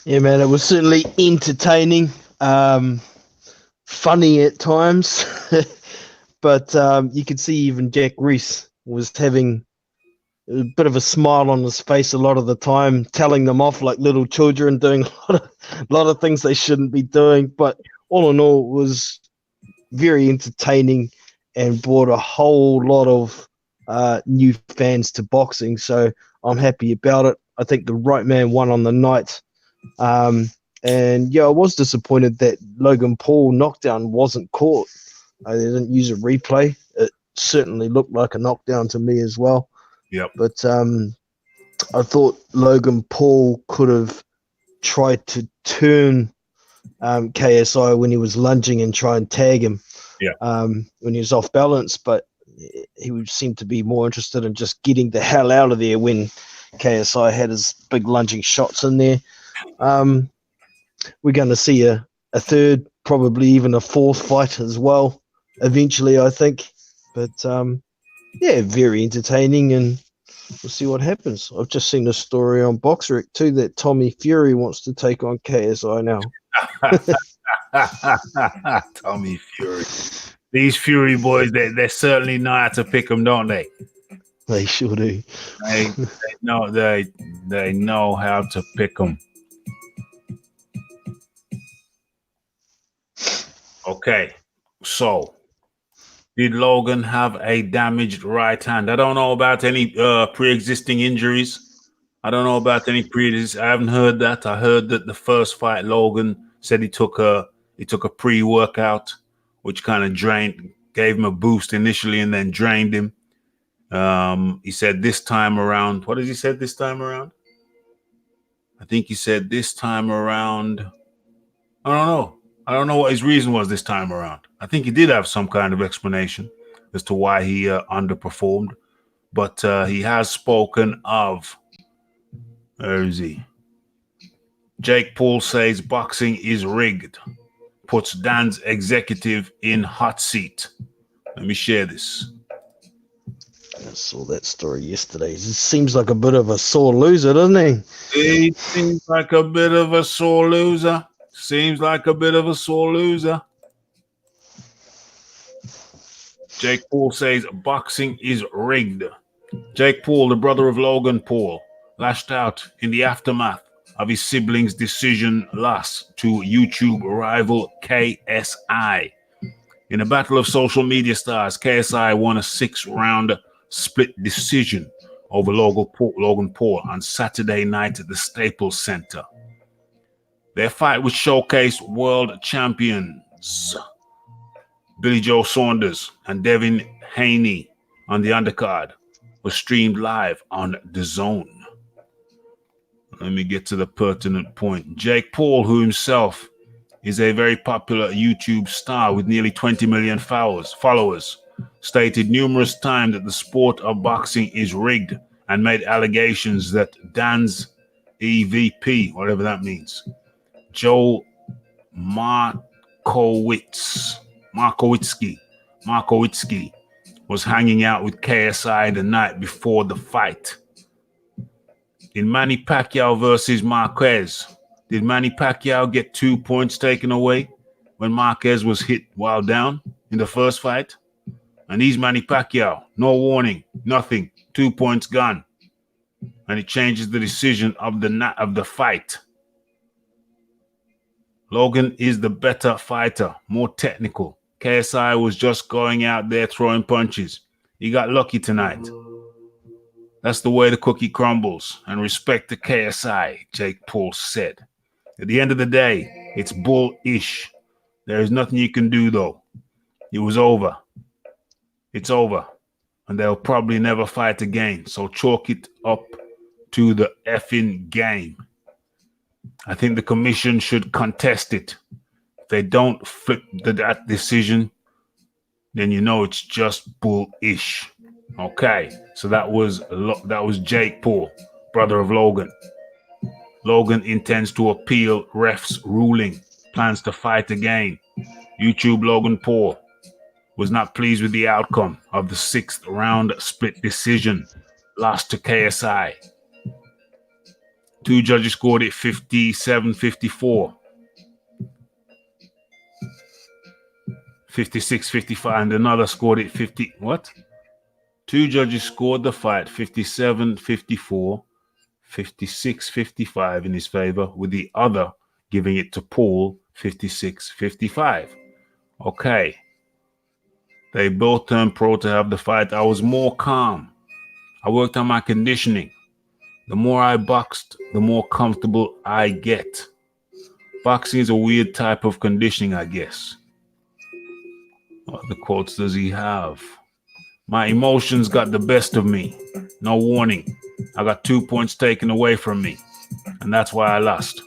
Yeah, man, it was certainly entertaining, funny at times, but you could see even Jack Reese was having a bit of a smile on his face a lot of the time, telling them off like little children, doing a lot of things they shouldn't be doing. But all in all, it was very entertaining and brought a whole lot of new fans to boxing. So I'm happy about it. I think the right man won on the night. And yeah, I was disappointed that Logan Paul knockdown wasn't caught. They didn't use a replay. It certainly looked like a knockdown to me as well. Yep. But I thought Logan Paul could have tried to turn KSI when he was lunging and try and tag him when he was off balance. But he would seem to be more interested in just getting the hell out of there when KSI had his big lunging shots in there. We're going to see a third, probably even a fourth fight as well, eventually, I think. But, yeah, very entertaining, and we'll see what happens. I've just seen a story on BoxRec, too, that Tommy Fury wants to take on KSI now. Tommy Fury. These Fury boys, they certainly know how to pick them, don't they? They sure do. They know how to pick them. Okay, so did Logan have a damaged right hand? I don't know about any pre-existing injuries. I don't know about any previous. I haven't heard that. I heard that the first fight, Logan said he took a pre-workout, which kind of gave him a boost initially, and then drained him. He said this time around. What did he say this time around? I think he said this time around. I don't know. I don't know what his reason was this time around. I think he did have some kind of explanation as to why he underperformed, but he has spoken of. Where is he? Jake Paul says boxing is rigged. Puts Dan's executive in hot seat. Let me share this. I saw that story yesterday. He seems like a bit of a sore loser, doesn't he? He seems like a bit of a sore loser. Seems like a bit of a sore loser. Jake Paul says boxing is rigged. Jake Paul, the brother of Logan Paul, lashed out in the aftermath of his siblings' decision loss to YouTube rival KSI. In a battle of social media stars, KSI won a 6-round split decision over Logan Paul on Saturday night at the Staples Center. Their fight, which showcased world champions Billy Joe Saunders and Devin Haney on the undercard, was streamed live on DAZN. Let me get to the pertinent point. Jake Paul, who himself is a very popular YouTube star with nearly 20 million followers, stated numerous times that the sport of boxing is rigged and made allegations that Dan's EVP, whatever that means, Joe Markowitsky was hanging out with KSI the night before the fight. In Manny Pacquiao versus Marquez, did Manny Pacquiao get 2 points taken away when Marquez was hit while down in the first fight? And he's Manny Pacquiao. No warning, nothing. 2 points gone. And it changes the decision of the fight. Logan is the better fighter, more technical. KSI was just going out there throwing punches. He got lucky tonight. That's the way the cookie crumbles. And respect to KSI, Jake Paul said. At the end of the day, it's bullish. There is nothing you can do, though. It was over. It's over. And they'll probably never fight again. So chalk it up to the effing game. I think the commission should contest it. If they don't flip that decision, then you know it's just bullish. Okay, so that was Jake Paul, brother of Logan. Logan intends to appeal ref's ruling, plans to fight again. YouTube Logan Paul was not pleased with the outcome of the 6th round split decision, lost to KSI. 2 judges scored it 57-54. 56-55, and another scored it 50. What? 2 judges scored the fight 57-54, 56-55 in his favor, with the other giving it to Paul 56-55. Okay. They both turned pro to have the fight. I was more calm. I worked on my conditioning. The more I boxed, the more comfortable I get. Boxing is a weird type of conditioning, I guess. What other quotes does he have? My emotions got the best of me. No warning. I got 2 points taken away from me. And that's why I lost.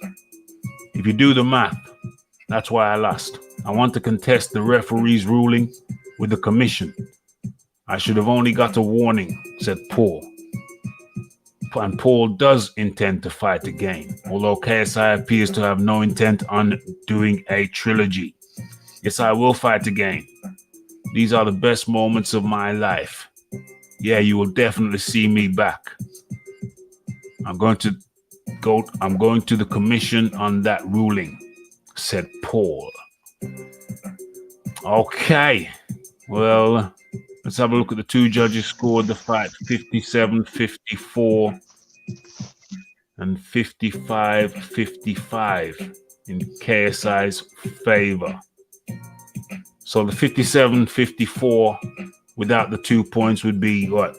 If you do the math, that's why I lost. I want to contest the referee's ruling with the commission. I should have only got a warning, said Paul. And Paul does intend to fight again, although KSI appears to have no intent on doing a trilogy. Yes, I will fight again. These are the best moments of my life. Yeah, you will definitely see me back. I'm going to the commission on that ruling, said Paul. Okay. Well, let's have a look at the two judges scored the fight 57-54 and 55-55 in KSI's favor. So the 57-54 without the 2 points would be what?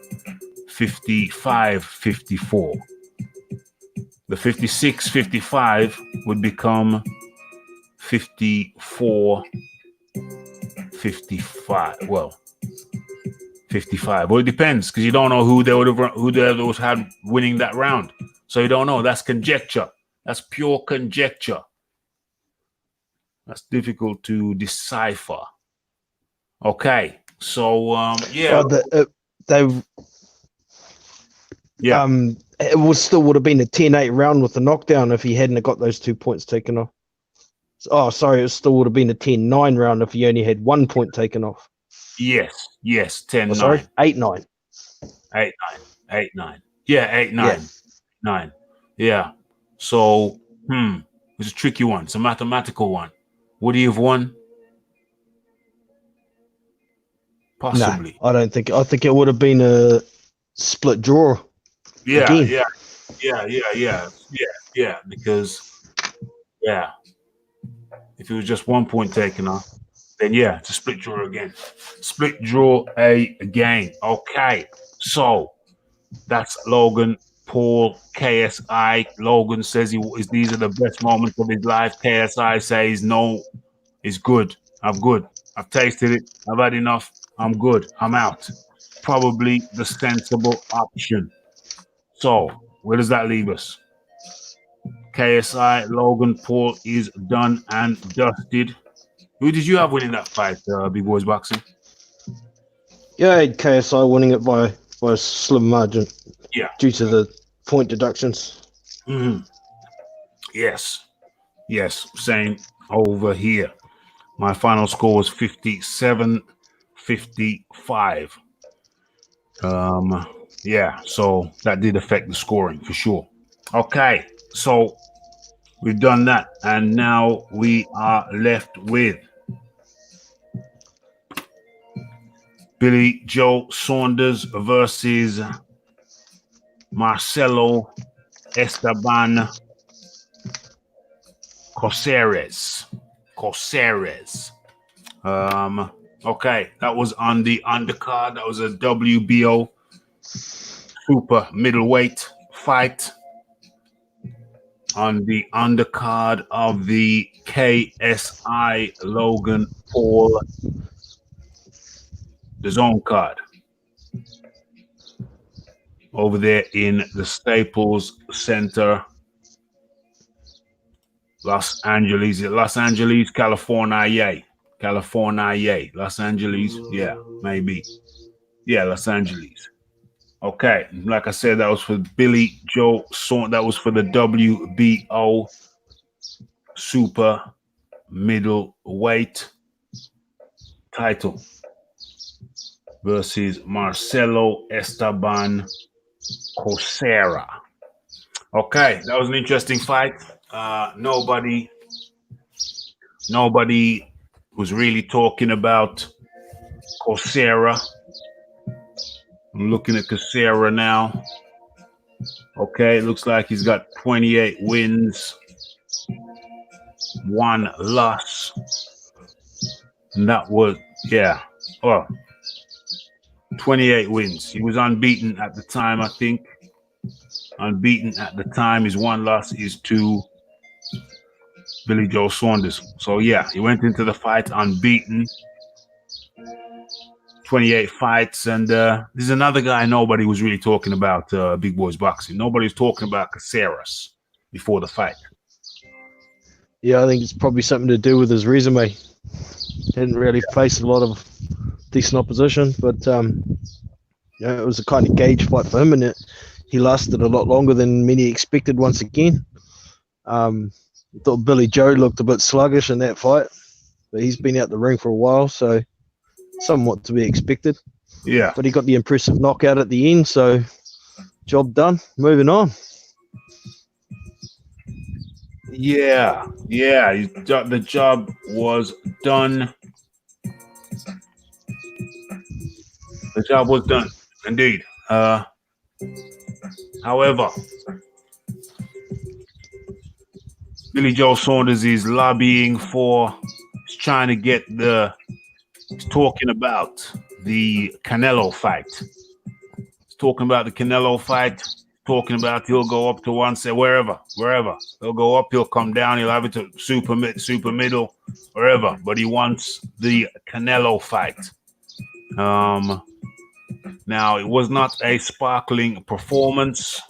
55-54. The 56-55 would become 54-55. Well, 55. Well, it depends because you don't know who they would have had winning that round. So you don't know. That's conjecture. That's pure conjecture. That's difficult to decipher. Okay, so yeah, it would have been a 10-8 round with the knockdown if he hadn't got those 2 points taken off. Oh, sorry, it still would have been a 10-9 round if he only had 1 point taken off. Yes, 10-9. Oh, sorry, 8-9. 8-9. Yeah, 8-9. 9. Yeah. So, it's a tricky one. It's a mathematical one. Would he have won? Possibly. No, I don't think. I think it would have been a split draw. Yeah. Again. Yeah. Because, if it was just 1 point taken off, then it's a split draw again. Split draw again. Okay. So that's Logan Paul, KSI. Logan says these are the best moments of his life. KSI says no, it's good. I'm good. I've tasted it. I've had enough. I'm good. I'm out. Probably the sensible option. So where does that leave us? KSI, Logan Paul is done and dusted. Who did you have winning that fight, Big Boys Boxing? Yeah, I had KSI winning it by a slim margin. Yeah. Due to the point deductions. Mm-hmm. Yes, same over here. My final score was 57-55. So that did affect the scoring for sure. Okay, so we've done that, and now we are left with Billy Joe Saunders versus Marcelo Esteban Caceres. Okay, that was on the undercard. That was a WBO super middleweight fight on the undercard of the KSI Logan Paul the zone card over there in the Staples Center, Los Angeles, California. Los Angeles, maybe. Yeah, Los Angeles. Okay, like I said, that was for Billy Joe Saunders. That was for the WBO super middleweight title versus Marcelo Esteban Caceres. Okay, that was an interesting fight. Nobody was really talking about Caceres. I'm looking at Caceres now. Okay, it looks like he's got 28 wins, 1 loss. And that was, 28 wins. He was unbeaten at the time, I think. Unbeaten at the time. His 1 loss is to Billy Joe Saunders. So, he went into the fight unbeaten. 28 fights. And this is another guy nobody was really talking about, Big Boys Boxing. Nobody was talking about Caceres before the fight. Yeah, I think it's probably something to do with his resume. Didn't really face a lot of decent opposition, but it was a kind of gauge fight for him, and he lasted a lot longer than many expected. Once again, I thought Billy Joe looked a bit sluggish in that fight, but he's been out the ring for a while, so somewhat to be expected. Yeah. But he got the impressive knockout at the end, so job done. Moving on. Yeah. The job was done. The job was done, indeed. However, Billy Joe Saunders is lobbying for, he's trying to get he's talking about the Canelo fight. He's talking about the Canelo fight, talking about he'll go up to one, say wherever. He'll go up, he'll come down, he'll have it to super middle, wherever. But he wants the Canelo fight. Now, it was not a sparkling performance.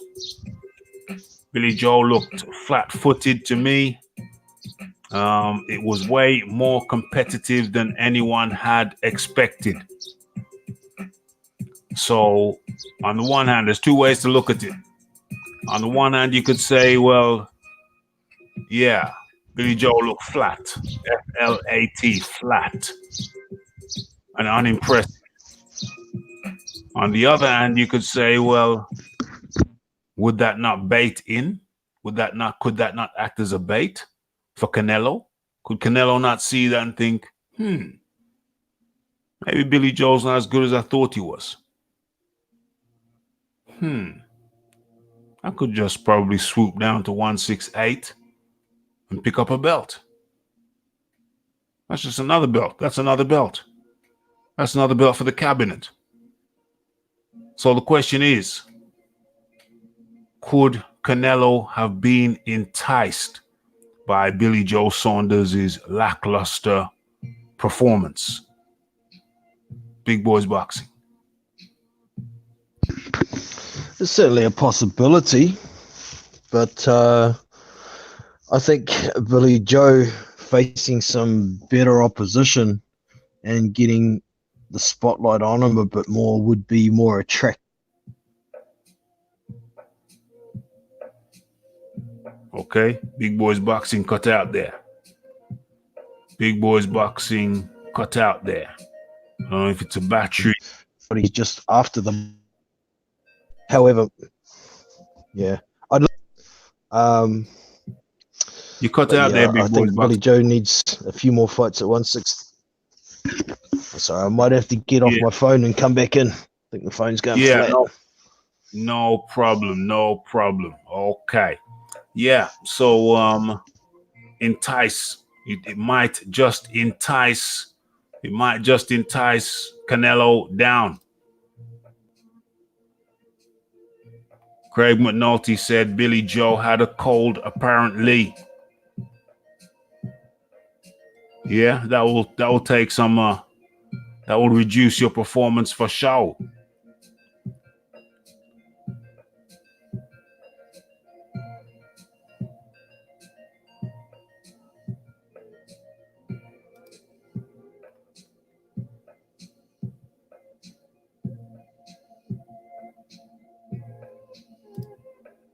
Billy Joe looked flat-footed to me. It was way more competitive than anyone had expected. So, on the one hand, there's two ways to look at it. On the one hand, you could say, well, yeah, Billy Joe looked flat. F-L-A-T, flat. And unimpressive. On the other hand, you could say, well, would that not bait in? Could that not act as a bait for Canelo? Could Canelo not see that and think, maybe Billy Joe's not as good as I thought he was? I could just probably swoop down to 168 and pick up a belt. That's just another belt. That's another belt. That's another belt for the cabinet. So the question is, could Canelo have been enticed by Billy Joe Saunders' lackluster performance? Big Boys Boxing. It's certainly a possibility, but I think Billy Joe facing some better opposition and getting the spotlight on him a bit more would be more attractive. Okay, Big Boys Boxing cut out there. Big Boys Boxing cut out there. I don't know if it's a battery. But he's just after them. However, yeah, You cut out there, Big I Boys think Boxing. Billy Joe needs a few more fights at 160. Sorry, I might have to get off my phone and come back in. I think the phone's going flat. No problem. Okay. Yeah, so entice. It might just entice Canelo down. Craig McNulty said Billy Joe had a cold, apparently. Yeah, that will take some that will reduce your performance for sure.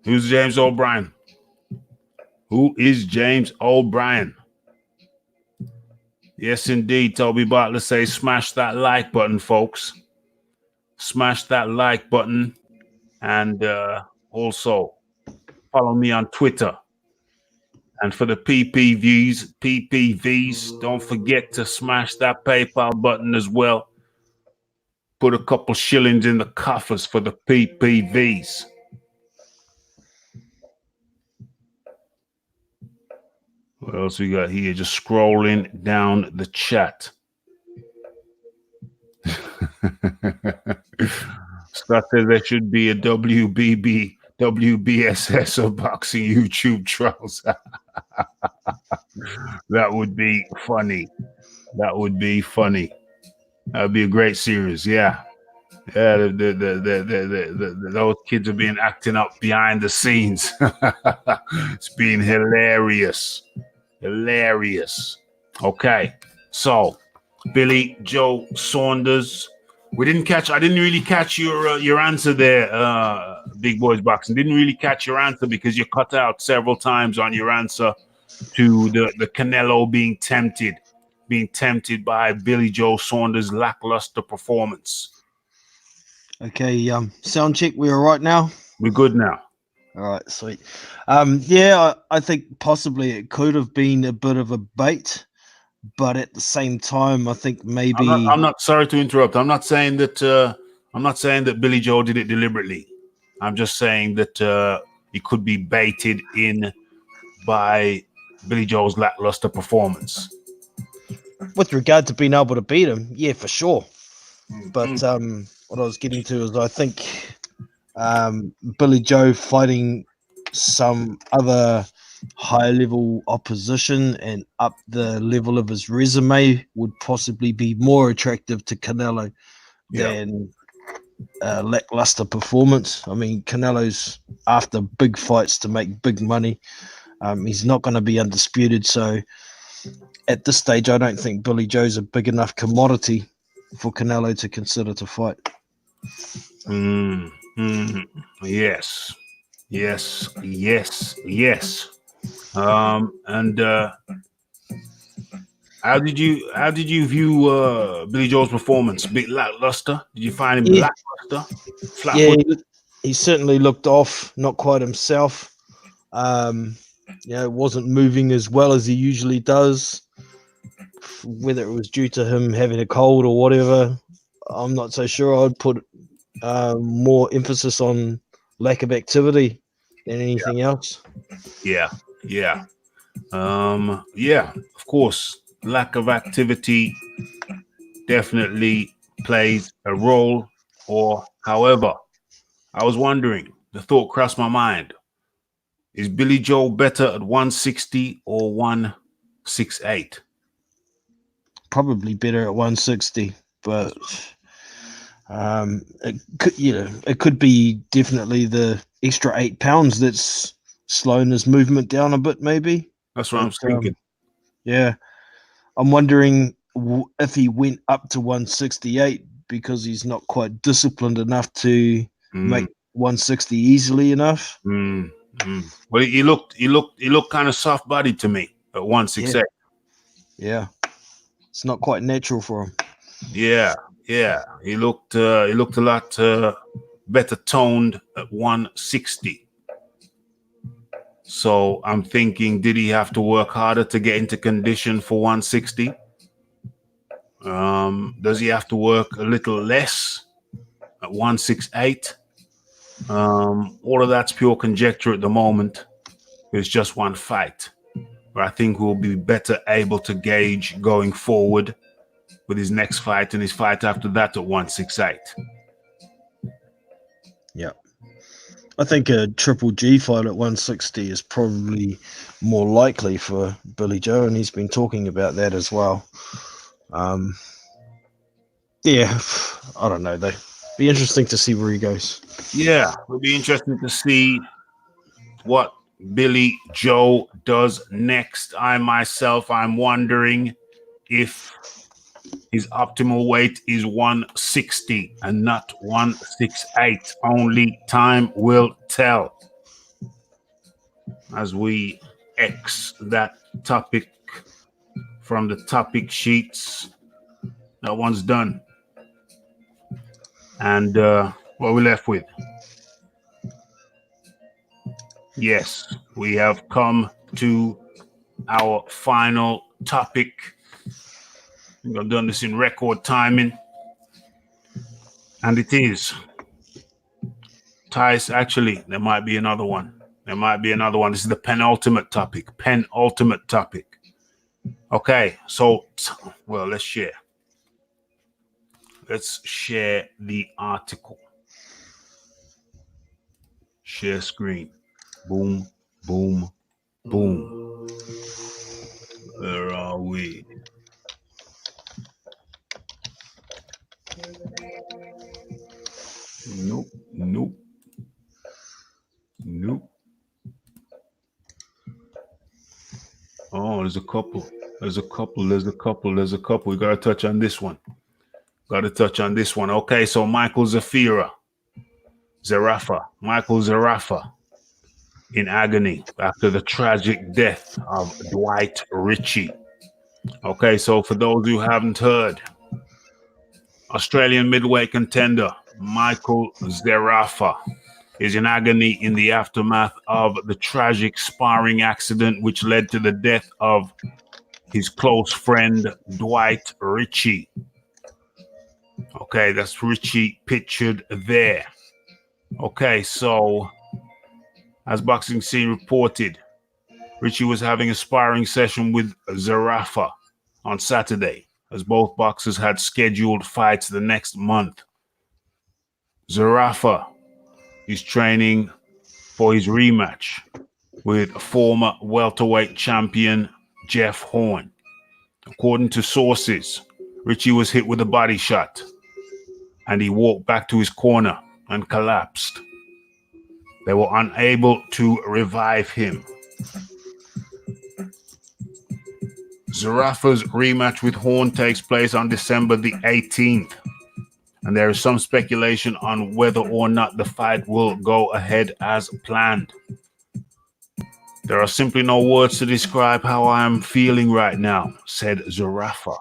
Who's James O'Brien? Who is James O'Brien? Yes, indeed. Toby Bartlett says, smash that like button, folks. Smash that like button. And also follow me on Twitter. And for the PPVs, don't forget to smash that PayPal button as well. Put a couple shillings in the coffers for the PPVs. What else we got here? Just scrolling down the chat. Scott says there should be a WBSS of boxing YouTube trials. That would be funny. That would be a great series. Yeah. Yeah, those kids have been acting up behind the scenes. It's been hilarious. Okay, so Billy Joe Saunders. I didn't really catch your answer there, Big Boys Boxing. Didn't really catch your answer because you cut out several times on your answer to the Canelo being tempted by Billy Joe Saunders' lackluster performance. Okay, sound check. We're all right now. We're good now. All right, sweet. Yeah, I think possibly it could have been a bit of a bait, but at the same time, I think maybe I'm not sorry to interrupt. I'm not saying that Billy Joe did it deliberately. I'm just saying that he could be baited in by Billy Joe's lackluster performance. with regard to being able to beat him, yeah, for sure. But what I was getting to is I think Billy Joe fighting some other high level opposition and up the level of his resume would possibly be more attractive to Canelo than lackluster performance. I mean, Canelo's after big fights to make big money. He's not going to be undisputed. So at this stage, I don't think Billy Joe's a big enough commodity for Canelo to consider to fight. Yes. And how did you view Billy Joe's performance? Bit lackluster? Did you find him lackluster? He certainly looked off, not quite himself. Wasn't moving as well as he usually does. Whether it was due to him having a cold or whatever, I'm not so sure. I'd put more emphasis on lack of activity than anything else. Of course, lack of activity definitely plays a role. Or, however, I was wondering, the thought crossed my mind: is Billy Joe better at 160 or 168? Probably better at 160, but it could be definitely the extra 8 pounds that's slowing his movement down a bit, maybe. That's what I'm thinking. I'm wondering if he went up to 168 because he's not quite disciplined enough to make 160 easily enough. Well, he looked kind of soft bodied to me at 168. Yeah, it's not quite natural for him. Yeah. He looked a lot better toned at 160. So I'm thinking, did he have to work harder to get into condition for 160? Does he have to work a little less at 168? All of that's pure conjecture at the moment. It's just one fight. But I think we'll be better able to gauge going forward with his next fight and his fight after that at 168. Yeah. I think a Triple G fight at 160 is probably more likely for Billy Joe, and he's been talking about that as well. I don't know, though. Be interesting to see where he goes. Yeah, it'll be interesting to see what Billy Joe does next. I'm wondering if his optimal weight is 160 and not 168. Only time will tell. As we X that topic from the topic sheets. That one's done. And what are we left with? Yes, we have come to our final topic. I think I've done this in record timing. And it is Tyson. Actually, there might be another one. This is the penultimate topic. Okay, so, let's share. Let's share the article. Share screen. Boom, boom, boom. Where are we? Nope. Oh, there's a couple. There's a couple. We got to touch on this one. Okay, so Michael Zerafa in agony after the tragic death of Dwight Ritchie. Okay, so for those who haven't heard, Australian middleweight contender Michael Zerafa is in agony in the aftermath of the tragic sparring accident which led to the death of his close friend Dwight Ritchie. Okay, that's Ritchie pictured there. Okay, so as Boxing Scene reported, Ritchie was having a sparring session with Zerafa on Saturday, as both boxers had scheduled fights the next month. Zerafa is training for his rematch with former welterweight champion Jeff Horn. According to sources, Ritchie was hit with a body shot and he walked back to his corner and collapsed. They were unable to revive him. Zerafa's rematch with Horn takes place on December the 18th, and there is some speculation on whether or not the fight will go ahead as planned. There are simply no words to describe how I am feeling right now, said Zerafa.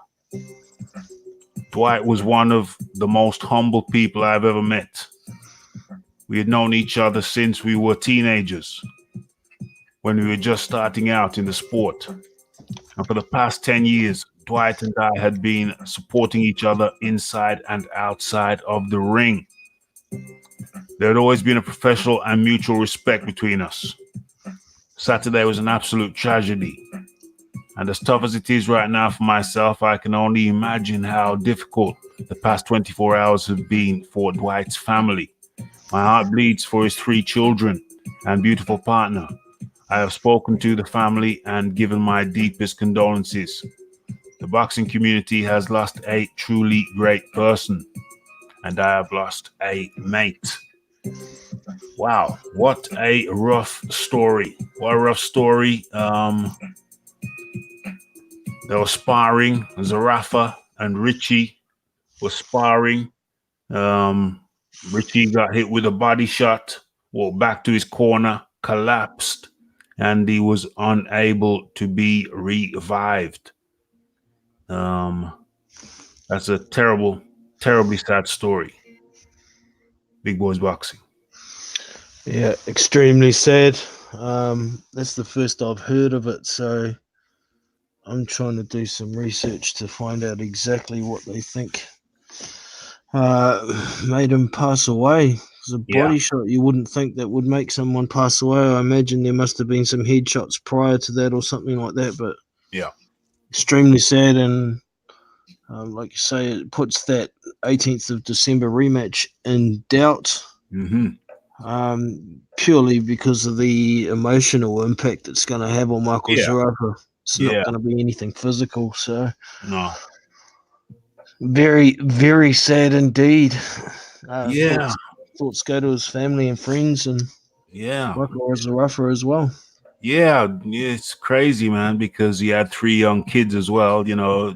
Dwight was one of the most humble people I've ever met. We had known each other since we were teenagers, when we were just starting out in the sport. And for the past 10 years, Dwight and I had been supporting each other inside and outside of the ring. There had always been a professional and mutual respect between us. Saturday was an absolute tragedy. And as tough as it is right now for myself, I can only imagine how difficult the past 24 hours have been for Dwight's family. My heart bleeds for his 3 children and beautiful partner. I have spoken to the family and given my deepest condolences. The boxing community has lost a truly great person, and I have lost a mate. Wow, what a rough story. What a rough story. They were sparring. Zerafa and Ritchie were sparring. Ritchie got hit with a body shot, walked back to his corner, collapsed, and he was unable to be revived. That's a terribly sad story. Big Boys Boxing. Yeah, extremely sad. That's the first I've heard of it, so I'm trying to do some research to find out exactly what they think made him pass away. It's a body shot. You wouldn't think that would make someone pass away. I imagine there must have been some headshots prior to that or something like that, but yeah, extremely sad. And like you say, it puts that 18th of December rematch in doubt. Purely because of the emotional impact it's going to have on Michael Zerafa. It's not going to be anything physical, so no. Very, very sad indeed. Thoughts go to his family and friends, and Michael Zerafa as well. Yeah, it's crazy, man, because he had 3 young kids as well. You know,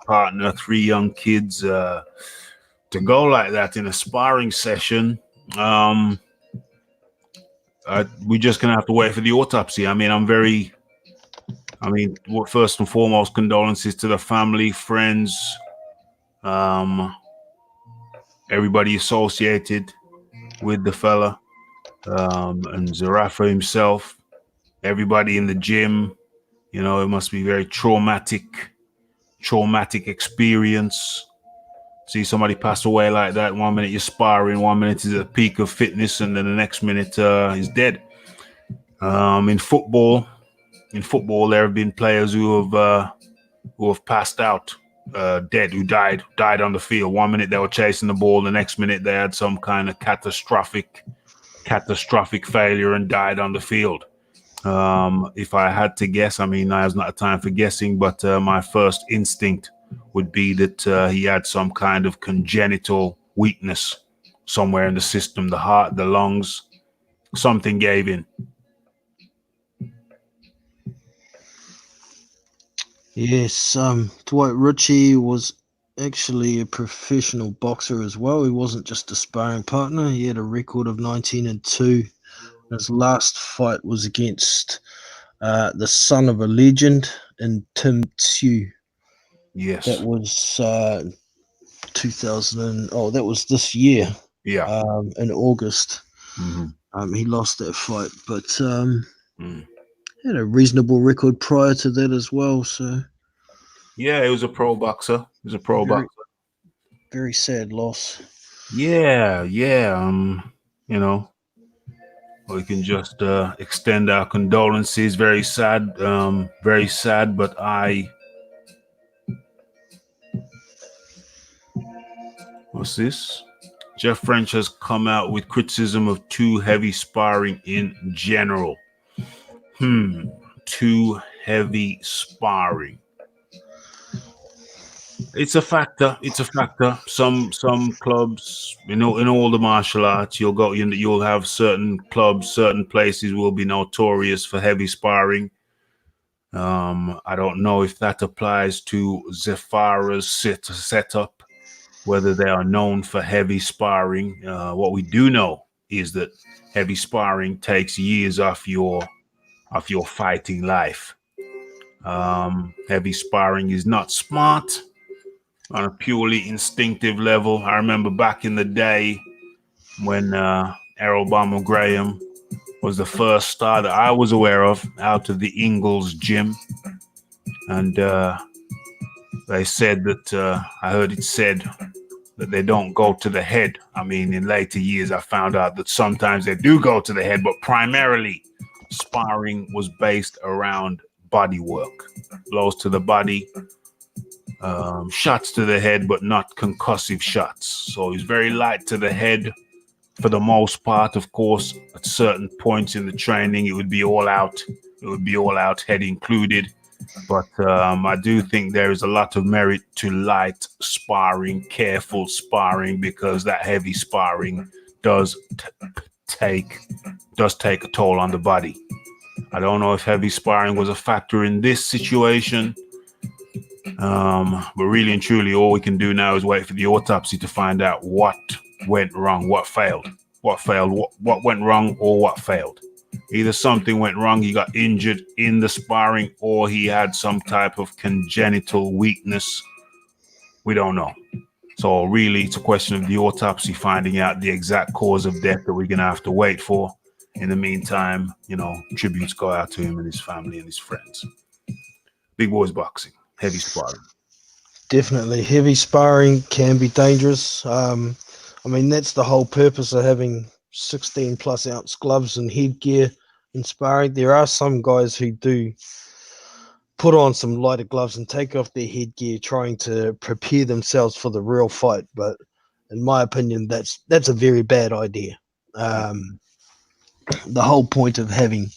partner, 3 young kids. To go like that in a sparring session. We're just gonna have to wait for the autopsy. First and foremost, condolences to the family, friends, everybody associated with the fella, and Zerafa himself, everybody in the gym. You know, it must be very traumatic experience. See somebody pass away like that. 1 minute you're sparring, 1 minute is at the peak of fitness, and then the next minute he's dead. In football, there have been players who have passed out, dead, who died on the field. 1 minute they were chasing the ball, the next minute they had some kind of catastrophic failure and died on the field. If I had to guess, now is not a time for guessing, but my first instinct would be that he had some kind of congenital weakness somewhere in the system, the heart, the lungs, something gave in. Yes, Dwight Ritchie was actually a professional boxer as well. He wasn't just a sparring partner. He had a record of 19-2. His last fight was against the son of a legend in Tim Tszyu. Yes. That was 2000. That was this year. Yeah. In August. Mm-hmm. He lost that fight, but Mm. had a reasonable record prior to that as well. So Yeah, he was a pro boxer. He was a pro very, boxer. very sad loss. Yeah. You know, we can just extend our condolences. Very sad. Very sad. But what's this? Jeff French has come out with criticism of too heavy sparring in general. Too heavy sparring. It's a factor. It's a factor. Some clubs, in all the martial arts, you'll have certain clubs, certain places will be notorious for heavy sparring. I don't know if that applies to Zephara's setup, whether they are known for heavy sparring. What we do know is that heavy sparring takes years off your fighting life. Heavy sparring is not smart on a purely instinctive level. I remember back in the day when Errol Bomber Graham was the first star that I was aware of out of the Ingalls gym. And they said that, I heard it said that they don't go to the head. I mean, in later years, I found out that sometimes they do go to the head, but primarily sparring was based around body work, blows to the body, shots to the head, but not concussive shots. So he's very light to the head for the most part. Of course, at certain points in the training, it would be all out. It would be all out, head included. But I do think there is a lot of merit to light sparring, careful sparring, because that heavy sparring does take a toll on the body. I don't know if heavy sparring was a factor in this situation. But really and truly, all we can do now is wait for the autopsy to find out what went wrong, what failed, what went wrong, or what failed. Either something went wrong, he got injured in the sparring, or he had some type of congenital weakness. We don't know. So really, it's a question of the autopsy finding out the exact cause of death that we're going to have to wait for. In the meantime, tributes go out to him and his family and his friends. Big boys boxing, heavy sparring. Definitely, heavy sparring can be dangerous. I mean, that's the whole purpose of having 16 plus ounce gloves and headgear in sparring. There are some guys who do put on some lighter gloves and take off their headgear, trying to prepare themselves for the real fight. But in my opinion, that's a very bad idea. The whole point of having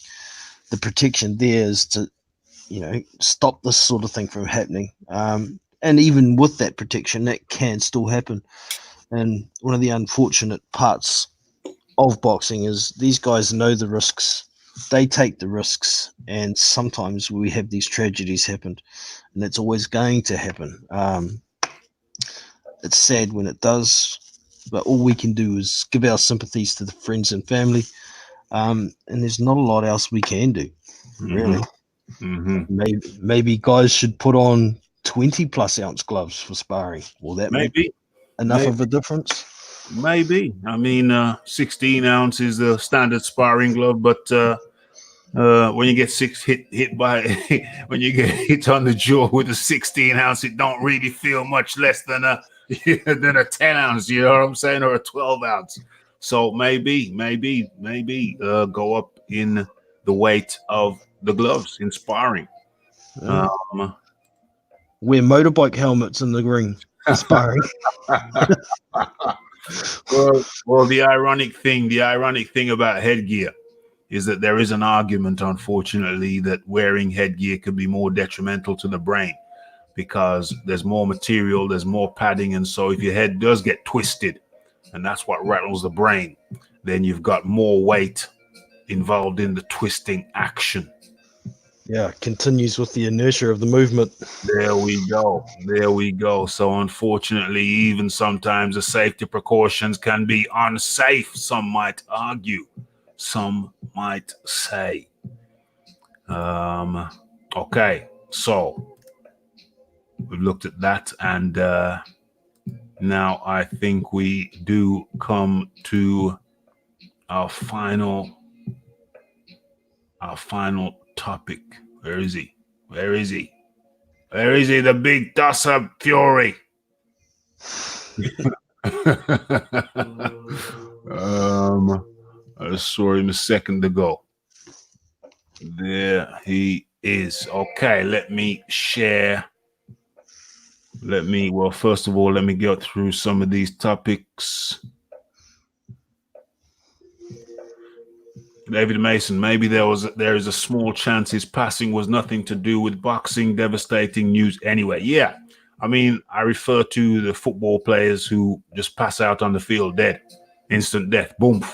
the protection there is to, stop this sort of thing from happening. And even with that protection, that can still happen. And one of the unfortunate parts of boxing is these guys know the risks. They take the risks, and sometimes we have these tragedies happen, and that's always going to happen. It's sad when it does, but all we can do is give our sympathies to the friends and family, and there's not a lot else we can do, really. Mm-hmm. Maybe guys should put on 20 plus ounce gloves for sparring. Will that make enough of a difference? Maybe. I mean, 16 ounce is the standard sparring glove, but when you get hit by when you get hit on the jaw with a 16 ounce, it don't really feel much less than a 10 ounce. You know what I'm saying, or a 12 ounce. So maybe go up in the weight of the gloves in sparring. Wear motorbike helmets in the ring for sparring. Well, the ironic thing about headgear is that there is an argument, unfortunately, that wearing headgear could be more detrimental to the brain because there's more material, there's more padding, and so if your head does get twisted, and that's what rattles the brain, then you've got more weight involved in the twisting action. Yeah, continues with the inertia of the movement. There we go. There we go. So unfortunately, even sometimes the safety precautions can be unsafe, some might argue. Some might say. Okay, so we've looked at that, and now I think we do come to our final topic. Where is he? Where is he? Where is he? The big Dusser Fury. I saw him a second ago. There he is. Okay, let me share. Well, first of all, let me go through some of these topics. David Mason, maybe there is a small chance his passing was nothing to do with boxing. Devastating news anyway. Yeah, I mean, I refer to the football players who just pass out on the field dead, instant death, boom.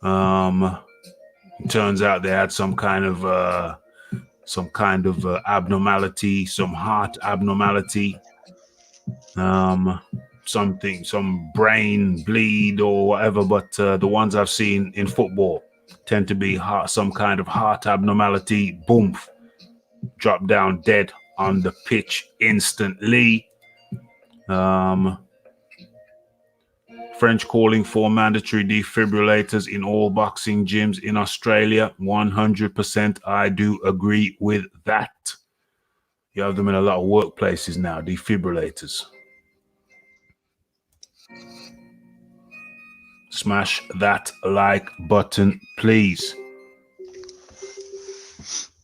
It turns out they had some kind of abnormality, some heart abnormality, some brain bleed or whatever. But the ones I've seen in football tend to be some kind of heart abnormality. Boom, drop down dead on the pitch instantly. French calling for mandatory defibrillators in all boxing gyms in Australia. 100% I do agree with that. You have them in a lot of workplaces now, defibrillators. Smash that like button, please.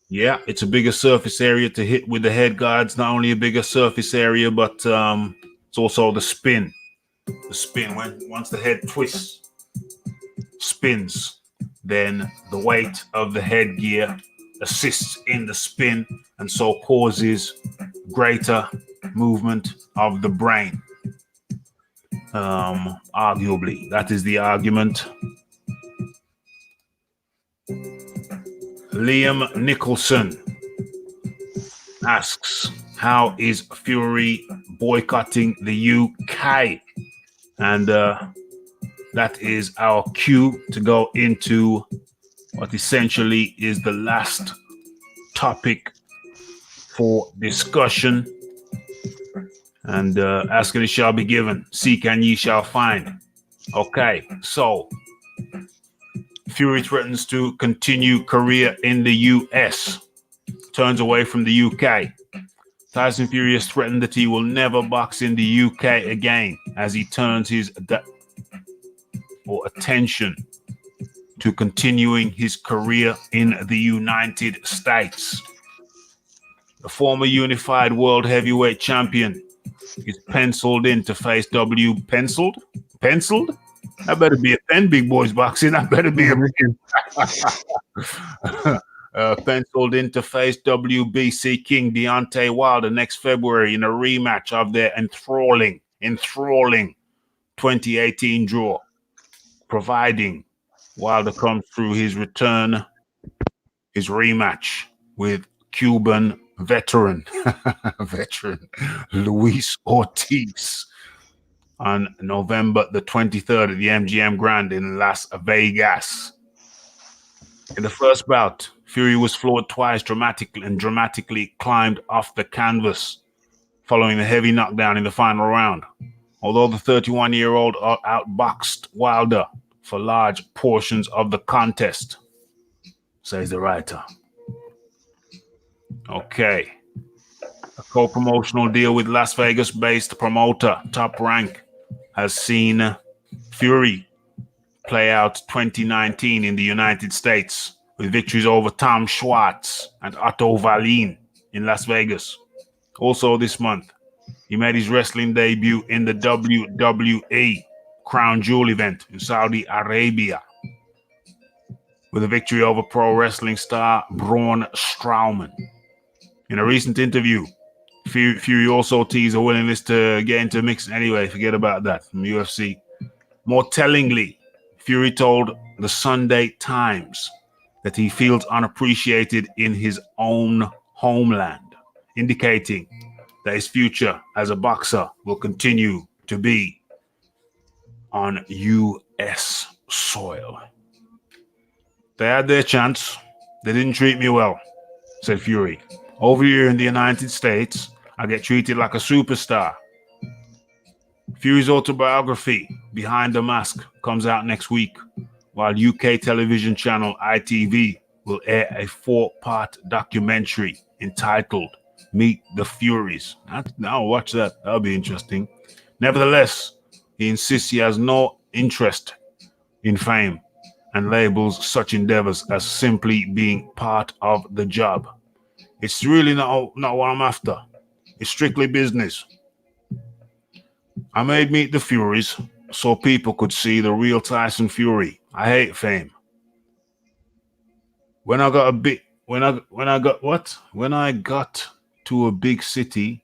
Yeah, it's a bigger surface area to hit with the head guards. Not only a bigger surface area, but it's also the spin. The spin, once the head twists, spins, then the weight of the headgear assists in the spin and so causes greater movement of the brain. Arguably, that is the argument. Liam Nicholson asks, how is Fury boycotting the UK? And that is our cue to go into what essentially is the last topic for discussion. And ask and it shall be given. Seek and ye shall find. Okay, so Fury threatens to continue career in the US. Turns away from the UK. Tyson Fury has threatened that he will never box in the UK again as he turns his attention to continuing his career in the United States. The former unified world heavyweight champion is penciled in to face penciled? That better be a pen, big boys boxing. That better be a penciled in to face WBC King Deontay Wilder next February in a rematch of their enthralling 2018 draw, providing Wilder comes through his rematch with Cuban veteran Luis Ortiz on November the 23rd at the MGM Grand in Las Vegas. In the first bout, Fury was floored twice dramatically climbed off the canvas following a heavy knockdown in the final round. Although the 31-year-old outboxed Wilder for large portions of the contest, says the writer. Okay. A co-promotional deal with Las Vegas-based promoter Top Rank has seen Fury play out 2019 in the United States with victories over Tom Schwartz and Otto Wallin in Las Vegas. Also this month, he made his wrestling debut in the WWE Crown Jewel event in Saudi Arabia with a victory over pro wrestling star Braun Strowman. In a recent interview, Fury also teased a willingness to get into mix. Anyway, forget about that from UFC. More tellingly, Fury told the Sunday Times that he feels unappreciated in his own homeland, indicating that his future as a boxer will continue to be on U.S. soil. They had their chance. They didn't treat me well, said Fury. Over here in the United States, I get treated like a superstar. Fury's autobiography, Behind the Mask, comes out next week, while UK television channel ITV will air a 4-part documentary entitled Meet the Furies. I'll watch that. That'll be interesting. Nevertheless, he insists he has no interest in fame and labels such endeavors as simply being part of the job. It's really not what I'm after. It's strictly business. I made Meet the Furies so people could see the real Tyson Fury. I hate fame. When I got to a big city,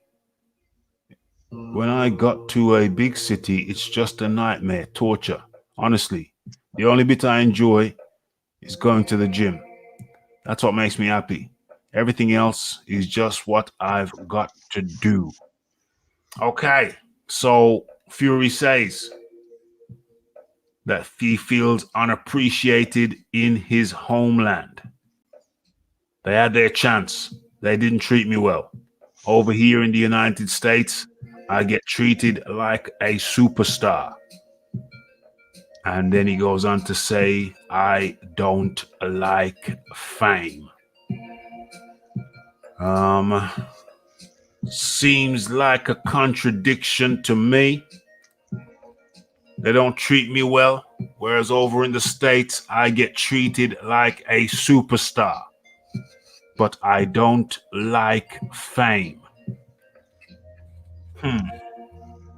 it's just a nightmare, torture. Honestly, the only bit I enjoy is going to the gym. That's what makes me happy. Everything else is just what I've got to do. Okay, so Fury says that he feels unappreciated in his homeland. They had their chance. They didn't treat me well. Over here in the United States, I get treated like a superstar. And then he goes on to say, I don't like fame. Seems like a contradiction to me. They don't treat me well, whereas over in the States, I get treated like a superstar. But I don't like fame.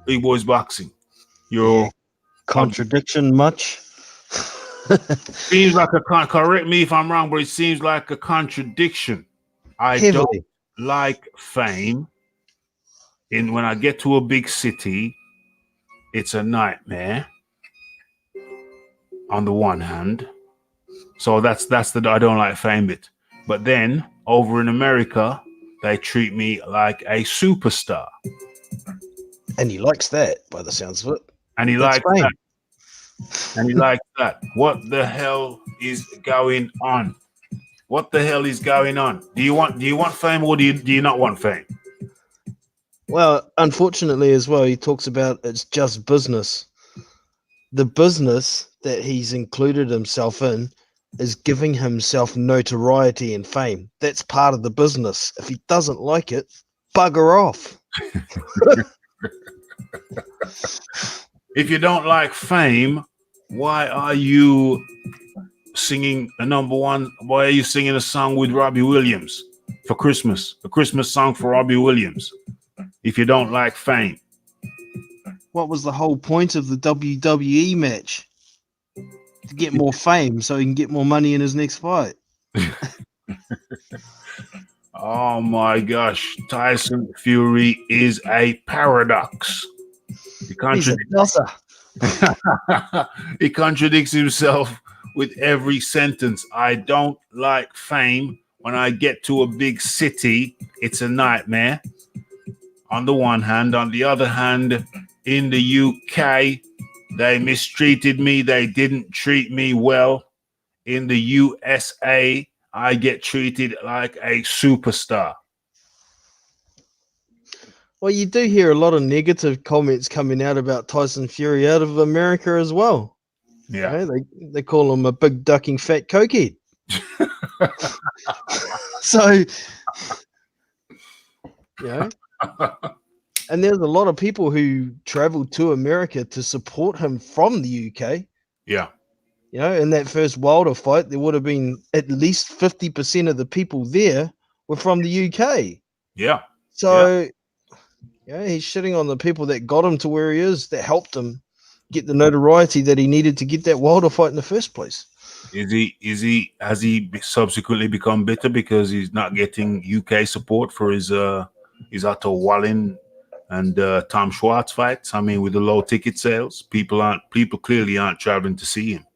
Big Boys Boxing. Your contradiction much? Seems like correct me if I'm wrong, but it seems like a contradiction. I don't like fame. And when I get to a big city, it's a nightmare on the one hand. So that's the I don't like fame bit. But then over in America, they treat me like a superstar. And he likes that by the sounds of it. And he likes that. And he likes that. What the hell is going on? What the hell is going on? Do you want fame or do you not want fame? Well, unfortunately as well, he talks about it's just business. The business that he's included himself in is giving himself notoriety and fame. That's part of the business. If he doesn't like it, bugger off. If you don't like fame, why are you singing a number one? Why are you singing a song with Robbie Williams for Christmas? A Christmas song for Robbie Williams. If you don't like fame. What was the whole point of the WWE match? To get more fame so he can get more money in his next fight. Oh my gosh. Tyson Fury is a paradox. He contradicts himself with every sentence. I don't like fame. When I get to a big city, it's a nightmare. On the one hand, on the other hand, in the UK, they mistreated me. They didn't treat me well. In the USA, I get treated like a superstar. Well, you do hear a lot of negative comments coming out about Tyson Fury out of America as well. Yeah. You know, they call him a big ducking fat cokehead. So, you know, and there's a lot of people who traveled to America to support him from the UK. Yeah. You know, in that first Wilder fight, there would have been at least 50% of the people there were from the UK. Yeah. So, yeah, he's shitting on the people that got him to where he is, that helped him get the notoriety that he needed to get that Wilder fight in the first place. Has he subsequently become bitter because he's not getting UK support for his Otto Wallin and Tom Schwartz fights? I mean, with the low ticket sales, people clearly aren't traveling to see him.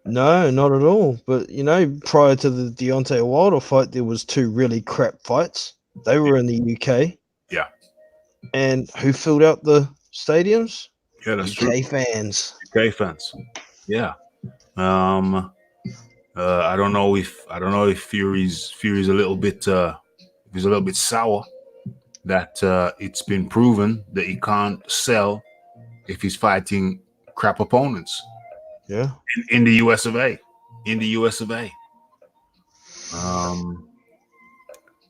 No, not at all. But prior to the Deontay Wilder fight, there was 2 really crap fights. They were in the UK. Yeah. And who filled out the stadiums? Yeah, that's UK fans. UK fans. Yeah. I don't know if Fury's a little bit he's a little bit sour that it's been proven that he can't sell if he's fighting crap opponents. Yeah. In the US of A. In the US of A.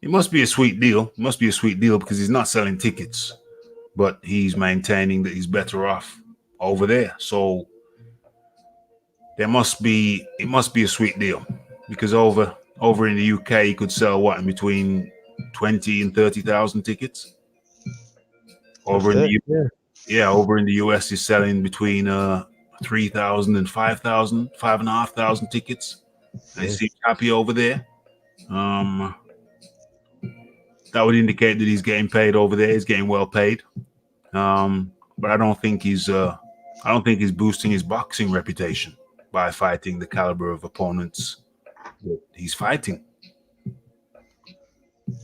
It must be a sweet deal. It must be a sweet deal because he's not selling tickets, but he's maintaining that he's better off over there. So it must be a sweet deal because over in the UK you could sell what in between 20 and 30,000 tickets. Over in the US he's selling between 3,000 and 5,000, 5,500 tickets. And he seems happy over there. That would indicate that he's getting paid over there. He's getting well paid. But I don't think he's boosting his boxing reputation by fighting the caliber of opponents that he's fighting.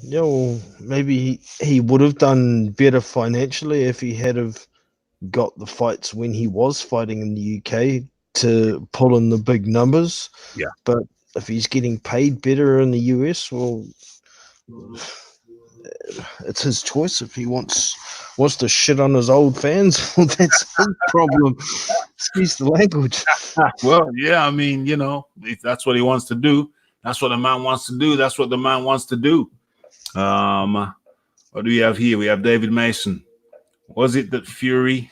Yeah, well, maybe he would have done better financially if he had have got the fights when he was fighting in the UK to pull in the big numbers. Yeah. But if he's getting paid better in the US, well, it's his choice. If he wants to shit on his old fans, well, that's his problem. Excuse the language. Well, yeah, I mean, if that's what he wants to do, that's what the man wants to do. That's what the man wants to do. What do we have here? We have David Mason. Was it that Fury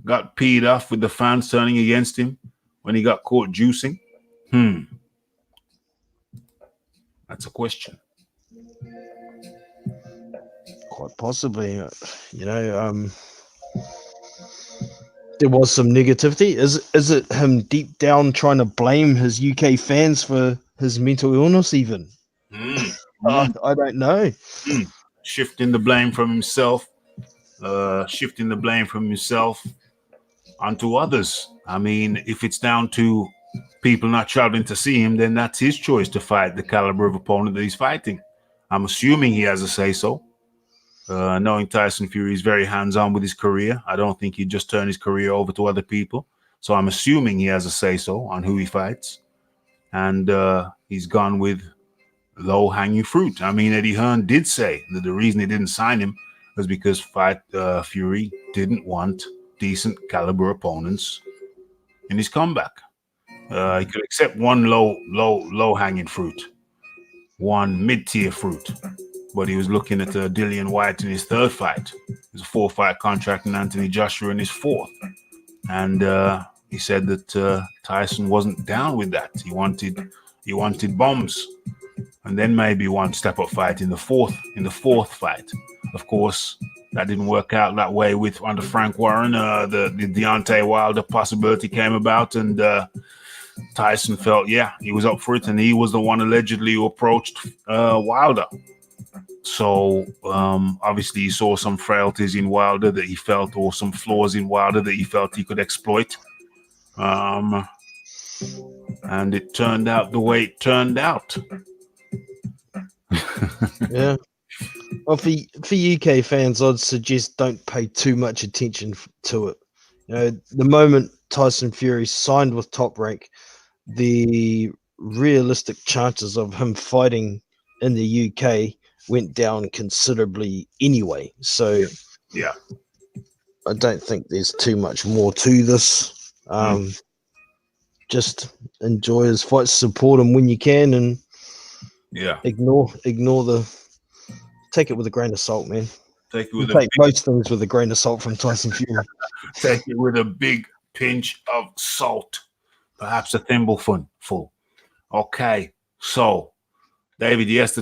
got peed off with the fans turning against him when he got caught juicing? That's a question. Quite possibly, there was some negativity. Is it him deep down trying to blame his UK fans for his mental illness? Even I don't know. Shifting the blame from himself, onto others. I mean, if it's down to people not traveling to see him, then that's his choice to fight the caliber of opponent that he's fighting. I'm assuming he has a say-so. Knowing Tyson Fury is very hands-on with his career. I don't think he'd just turn his career over to other people. So I'm assuming he has a say-so on who he fights. And he's gone with low-hanging fruit. I mean, Eddie Hearn did say that the reason he didn't sign him was because Fury didn't want decent caliber opponents in his comeback. He could accept one low-hanging fruit, one mid-tier fruit. But he was looking at Dillian Whyte in his 3rd fight. It was a 4-fight contract, and Anthony Joshua in his 4th. And he said that Tyson wasn't down with that. He wanted bombs, and then maybe one step-up fight in the 4th fight. Of course, that didn't work out that way under Frank Warren. The Deontay Wilder possibility came about, and Tyson felt, he was up for it, and he was the one allegedly who approached Wilder. So obviously he saw some frailties in Wilder that he felt, or some flaws in Wilder that he felt he could exploit. And it turned out the way it turned out. Yeah. Well, for UK fans, I'd suggest don't pay too much attention to it. The moment Tyson Fury signed with Top Rank, the realistic chances of him fighting in the UK went down considerably anyway. So yeah, I don't think there's too much more to this. Just enjoy his fights, support him when you can, and ignore take it with a grain of salt, man. Take most things with a grain of salt from Tyson Fury. Take it with a big pinch of salt, perhaps a thimbleful. Okay, so David, yes,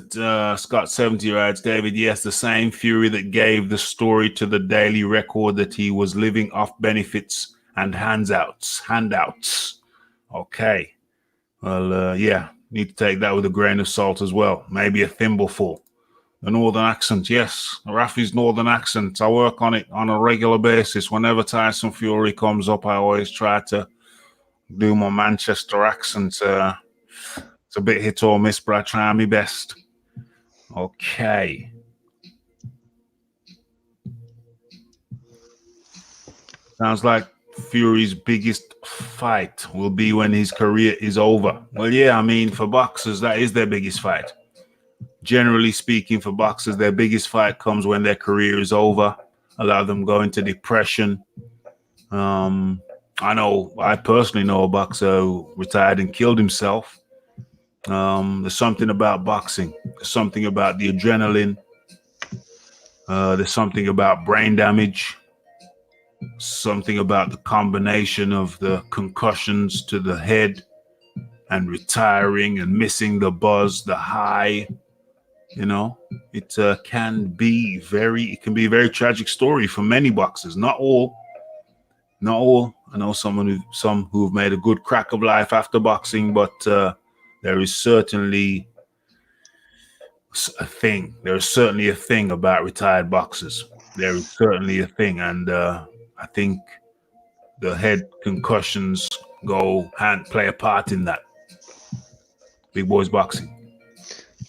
Scott 70 writes, David, yes, the same Fury that gave the story to the Daily Record that he was living off benefits and handouts. Okay. Well, need to take that with a grain of salt as well. Maybe a thimbleful. The northern accent, yes. Raphie's northern accent. I work on it on a regular basis. Whenever Tyson Fury comes up, I always try to do my Manchester accent. It's a bit hit or miss, but I try my best. Okay. Sounds like Fury's biggest fight will be when his career is over. Well, yeah, I mean, for boxers, that is their biggest fight. Generally speaking, for boxers, their biggest fight comes when their career is over. A lot of them go into depression. I personally know a boxer who retired and killed himself. There's something about boxing. There's something about the adrenaline. There's something about brain damage. Something about the combination of the concussions to the head and retiring and missing the buzz, the high. You know, it can be a very tragic story for many boxers. Not all. I know some who've made a good crack of life after boxing, but there is certainly a thing. There is certainly a thing about retired boxers. There is certainly a thing, and I think the head concussions play a part in that. Big boys boxing.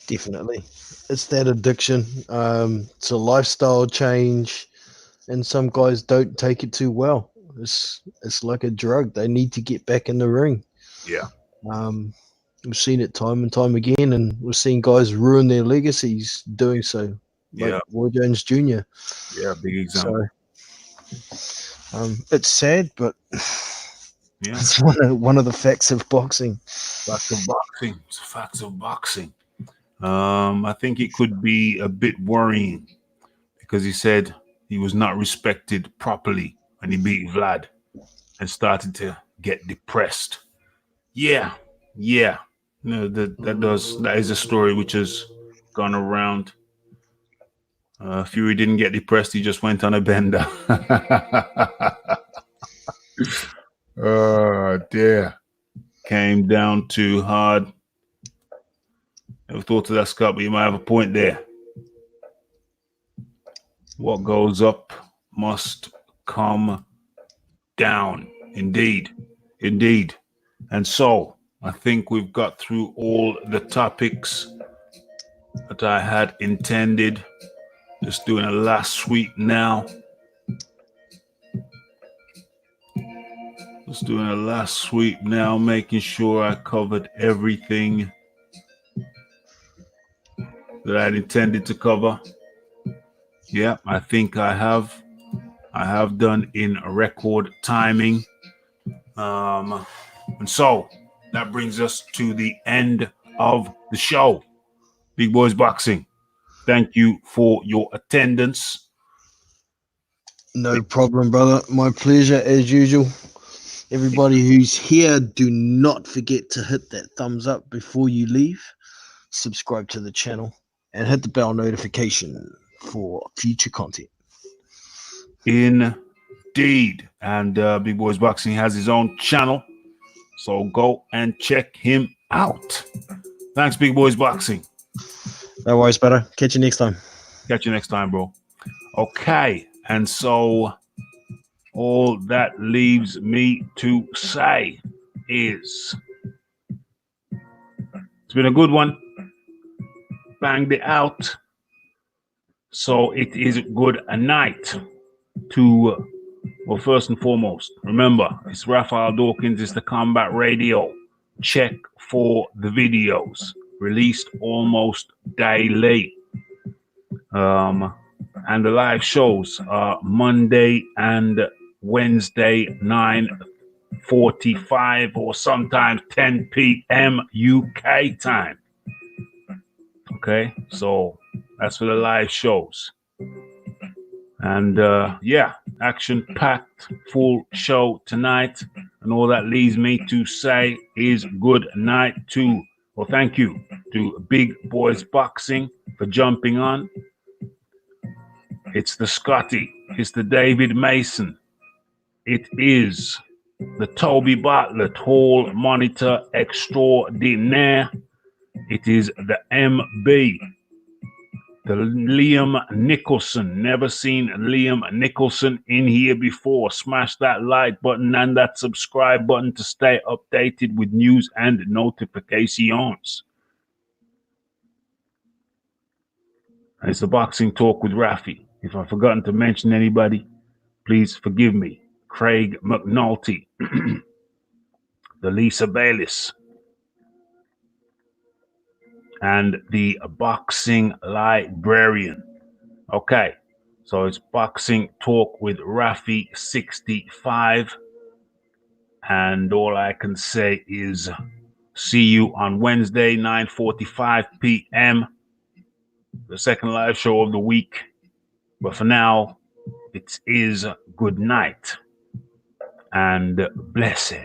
Definitely. It's that addiction. It's a lifestyle change, and some guys don't take it too well. It's like a drug. They need to get back in the ring. Yeah. We've seen it time and time again, and we've seen guys ruin their legacies doing so. Like Roy Jones Jr. Yeah, big example. So, it's sad, but yeah, it's one of the facts of boxing. Facts of boxing. It's facts of boxing. I think it could be a bit worrying because he said he was not respected properly when he beat Vlad and started to get depressed. Yeah. No, that is a story which has gone around. Fury didn't get depressed; he just went on a bender. Oh dear! Came down too hard. Never thought of that, Scott, but you might have a point there. What goes up must come down. Indeed. And so I think we've got through all the topics that I had intended. Just doing a last sweep now. Making sure I covered everything that I'd intended to cover. Yeah, I think I have. I have done in record timing. And so that brings us to the end of the show. Big Boys Boxing, thank you for your attendance. No problem, brother. My pleasure as usual. Everybody who's here, do not forget to hit that thumbs up before you leave. Subscribe to the channel and hit the bell notification for future content. Indeed. And Big Boys Boxing has his own channel, so go and check him out. Thanks, Big Boys Boxing. No worries, brother. Catch you next time. Catch you next time, bro. Okay, and so all that leaves me to say is it's been a good one. Banged it out. So it is good a night to, well, first and foremost, remember, it's Raphael Dawkins, it's the Combat Radio. Check for the videos released almost daily. And the live shows are Monday and Wednesday, 9:45 or sometimes 10 p.m. UK time. Okay, so that's for the live shows. And action-packed full show tonight. And all that leaves me to say is good night to, well, thank you to Big Boys Boxing for jumping on. It's the Scotty. It's the David Mason. It is the Toby Bartlett Hall Monitor Extraordinaire. It is the MB. The Liam Nicholson. Never seen Liam Nicholson in here before. Smash that like button and that subscribe button to stay updated with news and notifications. It's the Boxing Talk with Raphie. If I've forgotten to mention anybody, please forgive me. Craig McNulty, the Lisa Bayliss, and the Boxing Librarian. Okay, so it's Boxing Talk with Raphie 65. And all I can say is see you on Wednesday, 9:45 p.m., the second live show of the week. But for now, it is good night and blessed.